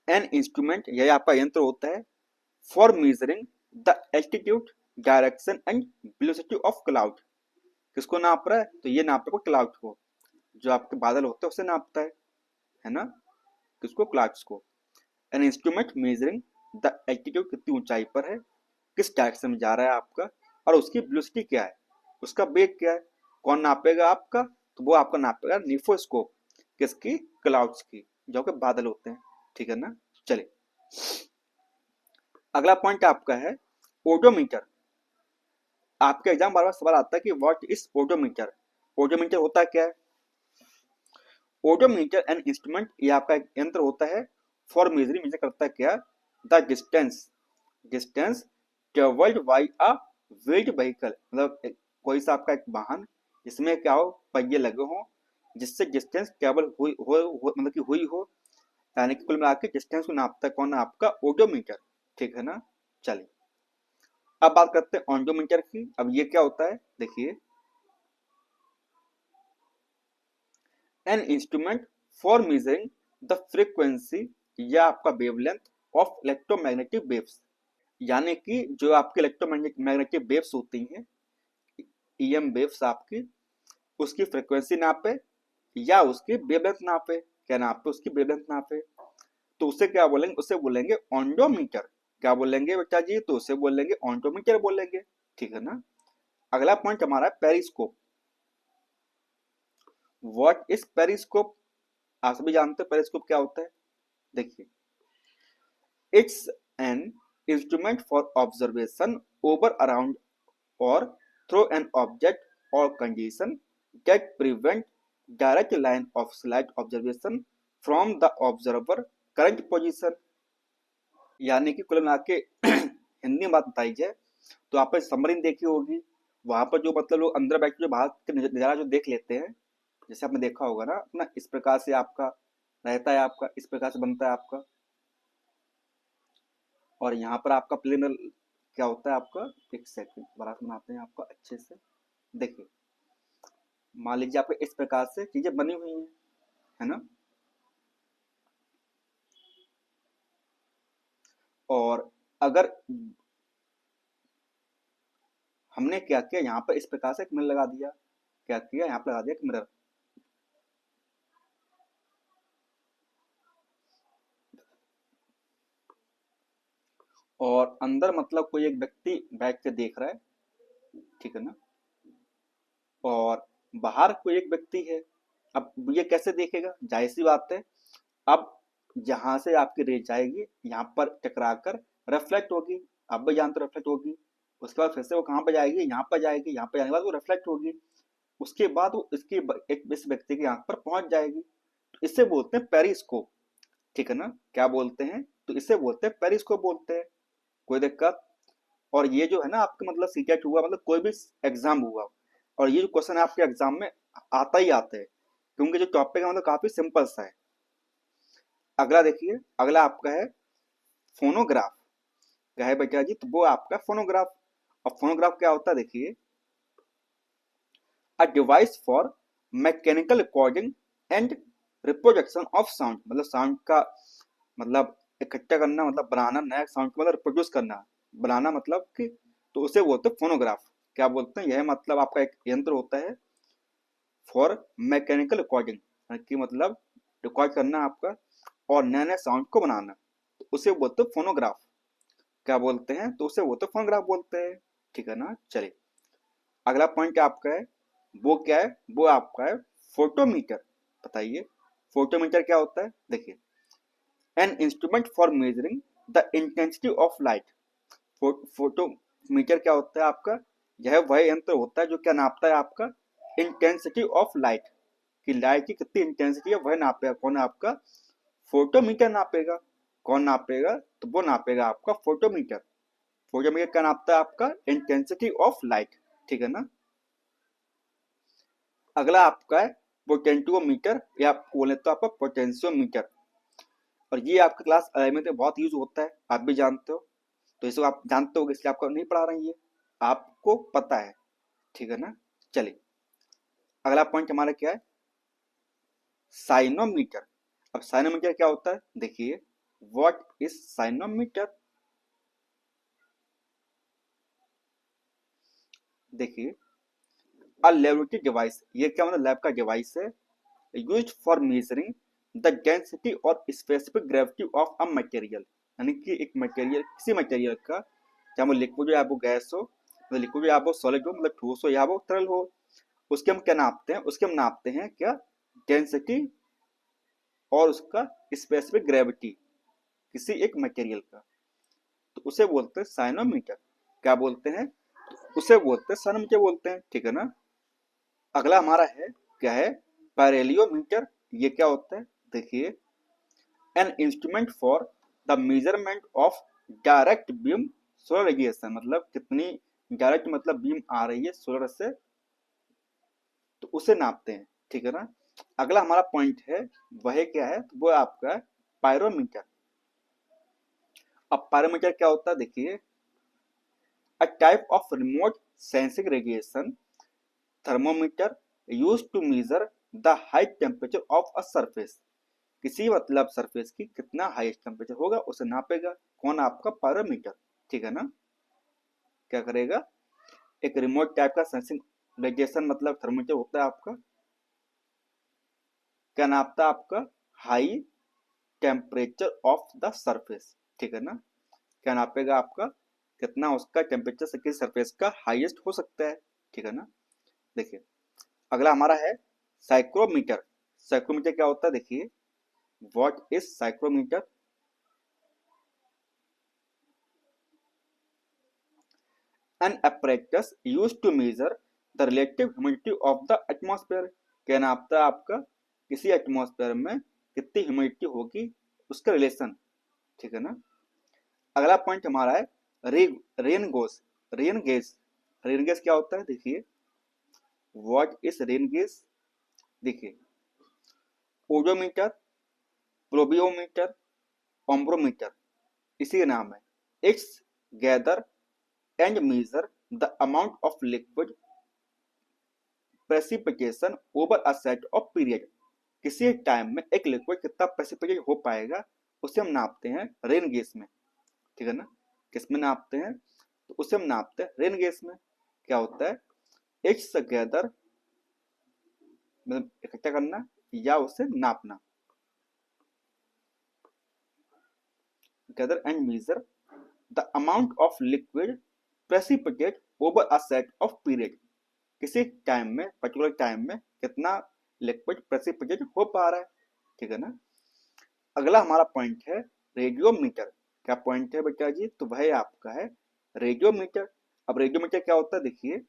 एन इंस्ट्रूमेंट, यह आपका यंत्र होता है for measuring the altitude direction and velocity of cloud. किसको नाप रहा है, तो ये नाप रहा है क्लाउड को, जो आपके बादल होते हैं उसे नापता है ना, किसको, क्लाउड्स को। An instrument measuring the altitude, कितनी ऊंचाई पर है, किस डायरेक्शन में जा रहा है आपका, और उसकी वेलोसिटी क्या है, उसका वेग क्या है, कौन नापेगा आपका, तो वो आपका नापेगा निफोस्कोप, किसकी, क्लाउड्स की, जो कि बादल होते हैं, ठीक है ना। चलिए अगला पॉइंट आपका है ओडोमीटर। आपके एग्जाम बार बार सवाल आता है कि व्हाट इज ओडोमीटर। ओडोमीटर होता क्या है, ओडोमीटर एन इंस्ट्रूमेंट, ये आपका एक यंत्र होता है फॉर मेजरिंग, मेजर करता है क्या, the distance travelled by a wheeled vehicle, मतलब कोई सा आपका एक वाहन जिसमें क्या हो, पहिए लगे हों जिससे डिस्टेंस ट्रेवल मतलब कि हुई हो, यानी कि कुल मिला के डिस्टेंस को नापता है कौन? आपका ओडोमीटर, ठीक है ना। चलिए अब बात करते हैं ऑडोमीटर की। अब ये क्या होता है, देखिए, an instrument for measuring the frequency या आपका वेवलेंथ ऑफ इलेक्ट्रोमैग्नेटिक वेव्स, यानी कि जो आपके इलेक्ट्रोमैग्नेटिक वेव्स होती हैं, ईएम वेव्स आपकी, उसकी फ्रीक्वेंसी नापे या उसकी वेवलेंथ नापे। क्या नापे? उसकी वेवलेंथ नापे। तो उसे क्या बोलेंगे? उसे बोलेंगे ऑन्डोमीटर। क्या बोलेंगे बेटा जी? तो उसे बोलेंगे ऑन्डोमीटर बोलेंगे, ठीक है ना। अगला पॉइंट हमारा है पेरिस्कोप। What is periscope? आप सभी जानते हैं पेरिस्कोप क्या होता है। देखिए, it's an instrument for observation over around और थ्रू एन ऑब्जेक्ट और condition that prevent direct line of sight observation from the observer current position। यानी कि कुल मिला के हिंदी में बात बताई जाए तो आपने सबमरीन देखी होगी, वहां पर जो मतलब लोग अंदर बैठ के जो बाहर के नजारा जो देख लेते हैं, जैसे आपने देखा होगा ना अपना, इस प्रकार से आपका रहता है, आपका इस प्रकार से बनता है आपका। और यहाँ पर आपका प्लेन क्या होता है आपका, एक सेकंड बड़ा बनाते हैं आपका अच्छे से। देखिए, मान लीजिए आपको इस प्रकार से चीजें बनी हुई हैं, है ना। और अगर हमने क्या किया, यहाँ पर इस प्रकार से एक मिरर लगा दिया, क्या किया, यहाँ पर लगा दिया एक मिरर। और अंदर मतलब कोई एक व्यक्ति बैठ के देख रहा है, ठीक है ना। और बाहर कोई एक व्यक्ति है। अब ये कैसे देखेगा? जाहिर सी बात है, अब जहां से आपकी रेज जाएगी यहाँ पर टकरा कर रिफ्लेक्ट होगी। अब भी जानते रिफ्लेक्ट होगी। उसके बाद फिर से वो कहाँ पर जाएगी? यहाँ पर जाएगी। यहाँ पर जाने के बाद वो रिफ्लेक्ट होगी। उसके बाद वो इसकी एक इस व्यक्ति की आंख पर पहुंच जाएगी। तो इसे बोलते हैं पेरिस्कोप, ठीक है ना। क्या बोलते हैं? तो इसे बोलते हैं पेरिस्कोप बोलते हैं। कोई दिक्कत? और ये जो है ना आपका मतलब सीटेट हुआ, मतलब कोई भी एग्जाम हुआ, और ये जो क्वेश्चन आपके एग्जाम में आता ही आता है, क्योंकि जो टॉपिक है मतलब काफी सिंपल सा है। अगला देखिए, अगला आपका है फोनोग्राफ। क्या है बेटा जी? तो वो आपका फोनोग्राफ। और फोनोग्राफ क्या होता है? देखिए, a device for mechanical recording and reproduction of sound, मतलब साउंड का मतलब इकट्ठा करना, मतलब बनाना, नया साउंड को मतलब रिप्रोड्यूस करना, बनाना मतलब कि, तो उसे बोलते हैं फोनोग्राफ। क्या बोलते हैं? यह मतलब आपका एक यंत्र होता है फॉर मैकेनिकल रिकॉर्डिंग, कि मतलब रिकॉर्ड करना आपका और नए नए साउंड को बनाना, तो उसे बोलते हैं फोनोग्राफ। क्या बोलते हैं? तो उसे बोलते हैं फोनोग्राफ बोलते हैं, ठीक है ना। चलिए अगला पॉइंट आपका है, वो क्या है? वो आपका है फोटोमीटर। बताइए फोटोमीटर क्या होता है। देखिए, an instrument for measuring the intensity of light. Photometer क्या होता है आपका? यह वह यंत्र होता है जो क्या नापता है आपका इंटेंसिटी ऑफ लाइट, कि लाइट की कितनी इंटेंसिटी है वह नापेगा कौन? आपका फोटोमीटर नापेगा। कौन नापेगा? तो वो नापेगा आपका फोटोमीटर। फोटोमीटर क्या नापता है? आपका इंटेंसिटी ऑफ लाइट, ठीक है ना। अगला आपका है पोटेंशियोमीटर, या बोले तो आपका पोटेंशियोमीटर। और ये आपका क्लास 11 में बहुत यूज होता है, आप भी जानते हो। तो इसको आप जानते हो, इसलिए आपको नहीं पढ़ा रही है, आपको पता है, ठीक है ना। चलिए अगला पॉइंट हमारा क्या है? साइनोमीटर। अब साइनोमीटर क्या होता है? देखिए, व्हाट इज साइनोमीटर। देखिए, अ लेबोरेटरी डिवाइस, ये क्या मतलब? लैब का डिवाइस है, used for measuring the density or specific gravity of a material. यानी कि एक मटेरियल, किसी मटेरियल का, चाहे वो लिक्विड हो या वो गैस हो, मतलब लिक्विड या वो सॉलिड हो, मतलब ठोस हो या वो तरल हो, उसके हम क्या नापते हैं? उसके हम नापते हैं क्या? डेंसिटी और उसका स्पेसिफिक ग्रेविटी किसी एक मटेरियल का, तो उसे बोलते हैं साइनोमीटर। क्या बोलते हैं? उसे बोलते हैं साइनोमीटर बोलते हैं, ठीक है ना। अगला हमारा है क्या है? पैरेलियोमीटर। ये क्या होता है? देखिए, an instrument for the measurement of direct beam solar radiation, मतलब कितनी डायरेक्ट मतलब बीम आ रही है सोलर से, तो उसे नापते हैं, ठीक है ना। अगला हमारा पॉइंट है वह क्या है, वो आपका पायरोमीटर। अब पायरोमीटर क्या होता है देखिए, a type of remote sensing radiation thermometer used to measure the high temperature of a surface. किसी मतलब सरफेस की कितना हाईएस्ट टेम्परेचर होगा उसे नापेगा कौन, आपका पायरोमीटर। ठीक है ना, क्या करेगा, एक रिमोट टाइप का सेंसिंग रेडिएशन मतलब थर्मोमीटर होता है आपका, क्या नापता है आपका high temperature of the surface. ठीक है ना, क्या नापेगा आपका कितना उसका टेम्परेचर से किस सरफेस का हाईएस्ट हो सकता है। ठीक है ना, देखिए अगला हमारा है साइक्रोमीटर। साइक्रोमीटर क्या होता है देखिए, what is psychrometer, an apparatus used to measure the relative humidity of the atmosphere। क्या नापता है आपका किसी एटमॉस्फेयर में कितनी ह्यूमिडिटी होगी उसका रिलेशन। ठीक है ना, अगला पॉइंट हमारा है रेन गोस रेन गेज। रेन गेज क्या होता है देखिए, व्हाट इज रेन गेज, देखिए ओडोमीटर, प्रोबियोमीटर, ओम्ब्रोमीटर इसी का नाम है। It's gather and major the amount of liquid precipitation over a set of period. किसी टाइम में एक लिक्विड कितना प्रेसिपिटेट हो पाएगा उसे हम नापते हैं रेन गैस में। ठीक है ना, किस में नापते हैं, तो उसे हम नापते हैं रेन गैस में। क्या होता है, इट्स गैदर मतलब इकट्ठा करना या उसे नापना, gather and major the amount of liquid precipitate over a set of period. किसी टाइम में पर्टिकुलर टाइम में कितना लिक्विड प्रेसिपिटेट हो पा रहा है। ठीक है ना, अगला हमारा पॉइंट है रेडियोमीटर। क्या पॉइंट है बेटा जी, तो वह आपका है रेडियोमीटर। अब रेडियोमीटर क्या होता है देखिए,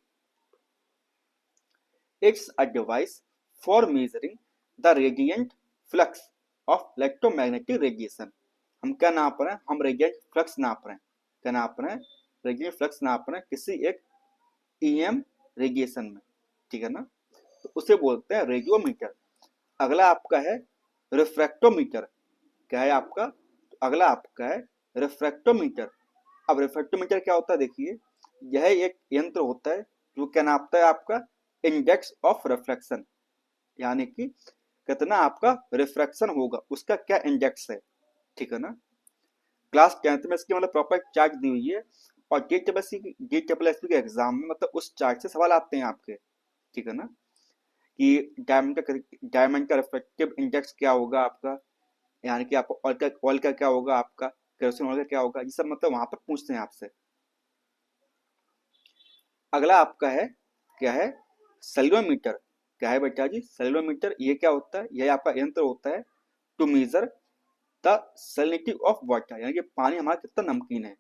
it's a device for measuring the radiant flux of electromagnetic radiation. हम क्या नाप रहे हैं, हम रेडिएंट फ्लक्स नाप रहे हैं। क्या नाप रहे हैं, रेडिएंट फ्लक्स नाप रहे हैं किसी एक ईएम रेडिएशन में। ठीक है ना, तो उसे बोलते हैं रेडियोमीटर। अगला आपका है रिफ्रैक्टोमीटर। क्या है आपका, अगला आपका है रिफ्रैक्टोमीटर। अब रिफ्रैक्टोमीटर क्या होता है देखिए, यह एक यंत्र होता है जो क्या नापता है आपका इंडेक्स ऑफ रिफ्लेक्शन, यानी कि कितना आपका रिफ्रैक्शन होगा उसका क्या इंडेक्स है। ठीक है ना, क्लास 10th में इसकी मतलब प्रॉपर चार्ट दी हुई है, और DSSC के एग्जाम में मतलब उस चार्ट से सवाल आते हैं आपके। ठीक है ना, कि डायमंड का रिफ्लेक्टिव इंडेक्स क्या होगा आपका, यानी कि आपको ऑयल का क्या होगा आपका, केरोसिन ऑयल का क्या होगा, ये सब मतलब वहां पर पूछते हैं आपसे। अगला आपका है क्या है सेलोमीटर। क्या है बेटा जी सेलोमीटर, ये क्या होता है, यह आपका यंत्र होता है to measure the salinity of water, यानी कि पानी हमारा कितना नमकीन है।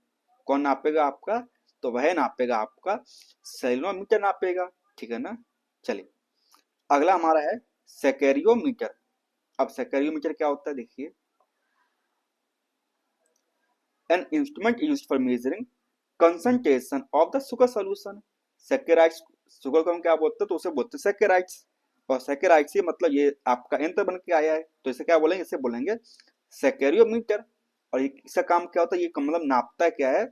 कौन नापेगा आपका, तो वह नापेगा आपका सेलोमीटर नापेगा। ठीक है ना, चलिए अगला हमारा है सेकेरियोमीटर। अब सेकेरियोमीटर क्या होता है देखिए, an instrument used for measuring concentration of the sugar solution। Saccharides, sugar को हम क्या बोलते हैं, तो उसे बोलते हैं सैकेराइड्स। और सैकेराइड्स ये मतलब ये आपका यंत्र बन के आया है, तो इसे क्या बोलेंगे, इसे बोलेंगे सैकेरियोमीटर। और इसका काम क्या होता है, ये मतलब नापता है क्या है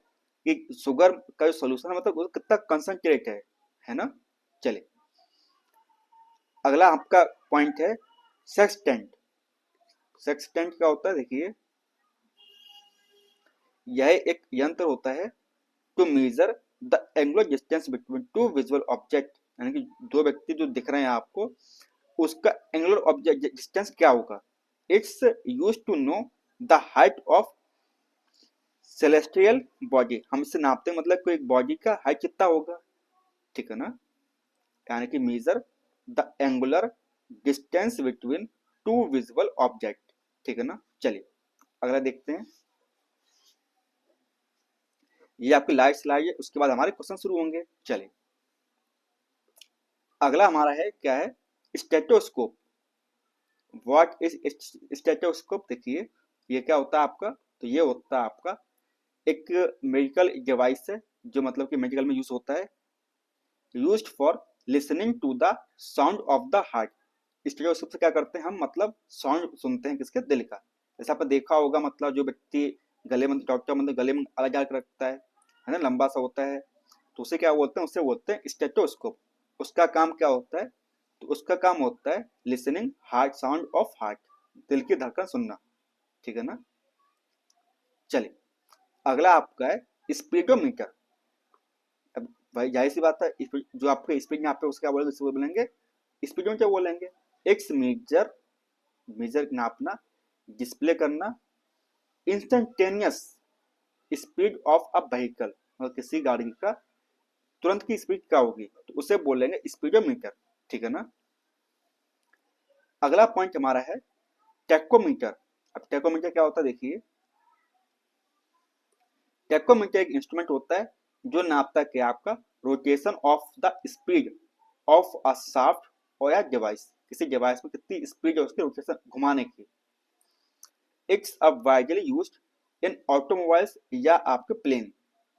कि शुगर का जो सोल्यूशन है मतलब वो कितना कंसंट्रेट है ना। चलिए अगला आपका पॉइंट है सेक्सटेंट। सेक्सटेंट क्या होता है देखिए, यह एक यंत्र होता है to measure the angular distance between two visual object, यानी कि दो व्यक्ति जो दिख रहे हैं आपको उसका एंगुलर ऑब्जेक्ट डिस्टेंस क्या होगा। It's use to know the height of celestial body. हम इससे नापते हैं मतलब कोई बॉडी का हाइट कितना होगा। ठीक है ना, यानी कि major the angular distance between two visual object. ठीक है ना, चलिए अगला देखते हैं। ये आपकी लाइट स्लाइड है, उसके बाद हमारे क्वेश्चन शुरू होंगे। चलिए अगला हमारा है क्या है स्टेटोस्कोप। व्हाट इज स्टेटोस्कोप, देखिए ये क्या होता है आपका, तो ये होता है आपका एक मेडिकल डिवाइस है जो मतलब कि मेडिकल में यूज होता है, used for listening to the sound of the heart. Stereoscope से क्या करते हैं हम, मतलब साउंड सुनते हैं किसके, दिल का। जैसे आपने देखा होगा, मतलब जो व्यक्ति गले में, डॉक्टर मतलब गले में अलग अलग रखता है ना, लंबा सा होता है, तो उसे क्या बोलते हैं, उसे बोलते हैं स्टेथोस्कोप। उसका काम क्या होता है, तो उसका काम होता है listening heart sound of heart, दिल की धड़कन सुनना, ठीक है ना। चलिए, अगला आपका है स्पीडोमीटर। अब भाई जाहिर सी बात है, जो आपका स्पीड यहाँ पे उसका बोलेंगे, उसको बोलेंगे स्पीडोमीटर बोलेंगे। एक्स मेजर, मेजर नापना, डिस्प्ले करना instantaneous speed of a vehicle, मतलब किसी गाड़ी का तुरंत की स्पीड क्या होगी, तो उसे बोलेंगे स्पीडोमीटर, ठीक है ना। अगला पॉइंट हमारा है टेकोमीटर। अब टेकोमीटर क्या होता है, देखिए टेकोमीटर एक इंस्ट्रूमेंट होता है जो नापता है कि आपका rotation of the speed of a shaft और या डिवाइस, किसी डिवाइस में कितनी स्पीड है उसके रोटेशन घुमाने की। इट्स अब वाइडली यूज्ड इन ऑटोमोबाइल्स या आपके प्लेन।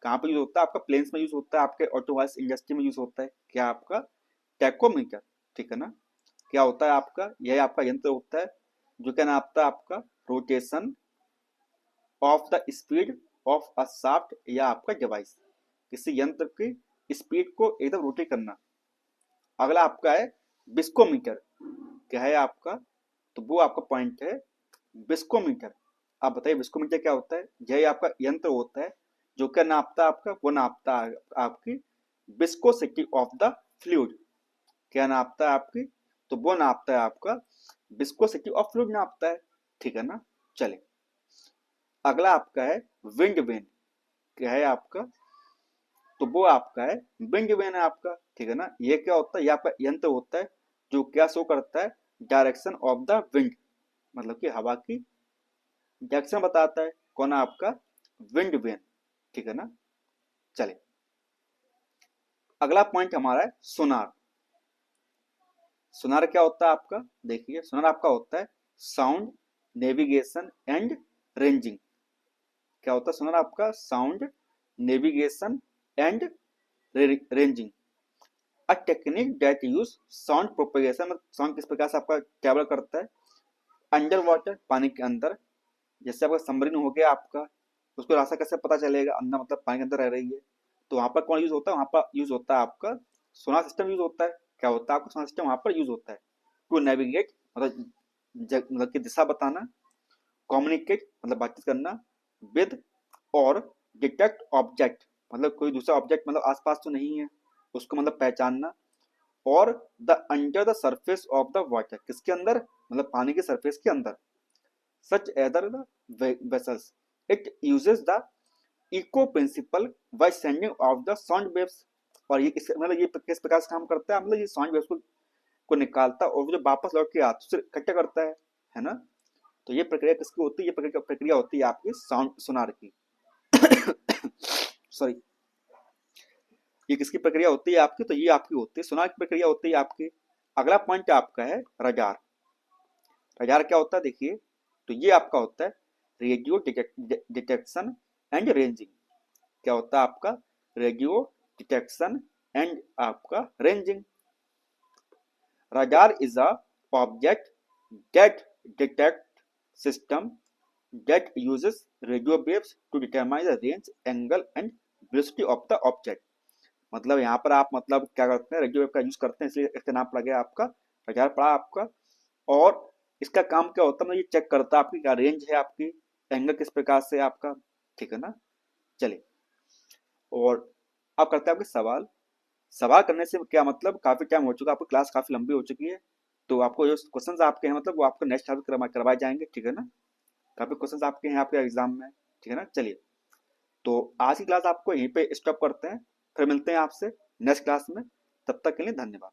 कहाँ पे यूज होता है, आपका प्लेन्स में यूज होता है, आपके ऑटोमोबाइल्स इंडस्ट्री में यूज होता है क्या, आपका टेकोमीटर, ठीक है ना। क्या होता है आपका, यह आपका यंत्र होता है जो क्या नापता है आपका rotation of the speed of a shaft या आपका डिवाइस, किसी यंत्र की स्पीड को एकदम रोटेट करना। अगला आपका है बिस्कोमीटर। क्या है आपका, तो वो आपका पॉइंट है बिस्कोमीटर। आप बताइए बिस्कोमीटर क्या होता है। यही आपका यंत्र होता है जो क्या नापता है आपका, वो नापता है आपकी विस्कोसिटी ऑफ द फ्लूइड। क्या नापता है आपकी, तो वो नापता है आपका विस्कोसिटी ऑफ फ्लूइड नापता है, ठीक है ना। चले, अगला आपका है विंड वेन। क्या है आपका, तो वो आपका है विंड वेन है आपका, ठीक है ना। ये क्या होता है, ये आपका यंत्र होता है जो क्या शो करता है डायरेक्शन ऑफ द विंड, मतलब कि हवा की डायरेक्शन बताता है, कौन है आपका विंड वेन, ठीक है ना। चले, अगला पॉइंट हमारा है सोनार। सोनार क्या होता है आपका, देखिए सोनार आपका होता है साउंड नेविगेशन एंड रेंजिंग। क्या होता है सोनार आपका, sound navigation and ranging. A technique that use sound propagation, मतलब साउंड किस प्रकार से आपका ट्रेवल करता है अंडर वाटर, पानी के अंदर। जैसे आपका सबमरीन हो गया आपका, उसको रास्ता कैसे पता चलेगा, अंदर मतलब पानी के अंदर रह रही है, तो वहां पर कौन यूज होता है, वहां पर यूज होता है आपका सोनार सिस्टम यूज होता है। क्या होता है आपका सोनार सिस्टम वहां पर यूज होता है टू नेविगेट, मतलब मतलब कि दिशा बताना, कम्युनिकेट मतलब बातचीत करना, विद और डिटेक्ट ऑब्जेक्ट, मतलब कोई दूसरा ऑब्जेक्ट मतलब आसपास तो नहीं है उसको मतलब पहचानना, और the under the surface of the water, किसके अंदर, मतलब पानी के सरफेस के अंदर, such either the vessels. It uses the echo principle by sending off the sound waves. और ये मतलब ये किस प्रकार से काम करता है, मतलब ये साउंड वेव्स को निकालता है और जो वापस लौट के आता है इकट्ठा करता है ना। तो ये प्रक्रिया किसकी होती है, ये प्रक्रिया होती है आपकी साउंड सोनार की। सॉरी, ये किसकी प्रक्रिया होती है आपकी, तो ये आपकी होती है सोनार की प्रक्रिया होती है आपकी। अगला पॉइंट आपका है रडार। रडार क्या होता है, देखिए तो ये आपका होता है रेडियो डिटेक्शन एंड रेंजिंग। क्या होता है आपका, रेडियो डिटेक्शन एंड आपका ranging. Radar is a object that detect system that uses radio waves to determine the range, angle and velocity of the object। मतलब यहाँ पर आप मतलब क्या करते हैं, रेडियो वेव का यूज करते हैं, इसलिए इसका नाम पड़ा गया आपका रडार पड़ा आपका। और इसका काम क्या होता है, मतलब ये चेक करता है आपकी क्या रेंज है, आपकी एंगल किस प्रकार से आपका, ठीक है ना। चलिए, और अब करते हैं आपके सवाल। सवाल करने से क्या मतलब, काफी टाइम हो चुका है, आपकी क्लास काफी लंबी हो चुकी है, तो आपको जो क्वेश्चंस आपके हैं मतलब वो आपको नेक्स्ट करवाए जाएंगे, ठीक है ना। काफी क्वेश्चंस आपके हैं आपके एग्जाम में, ठीक है ना। चलिए, तो आज की क्लास आपको यहीं पे स्टॉप करते हैं, फिर मिलते हैं आपसे नेक्स्ट क्लास में। तब तक के लिए धन्यवाद।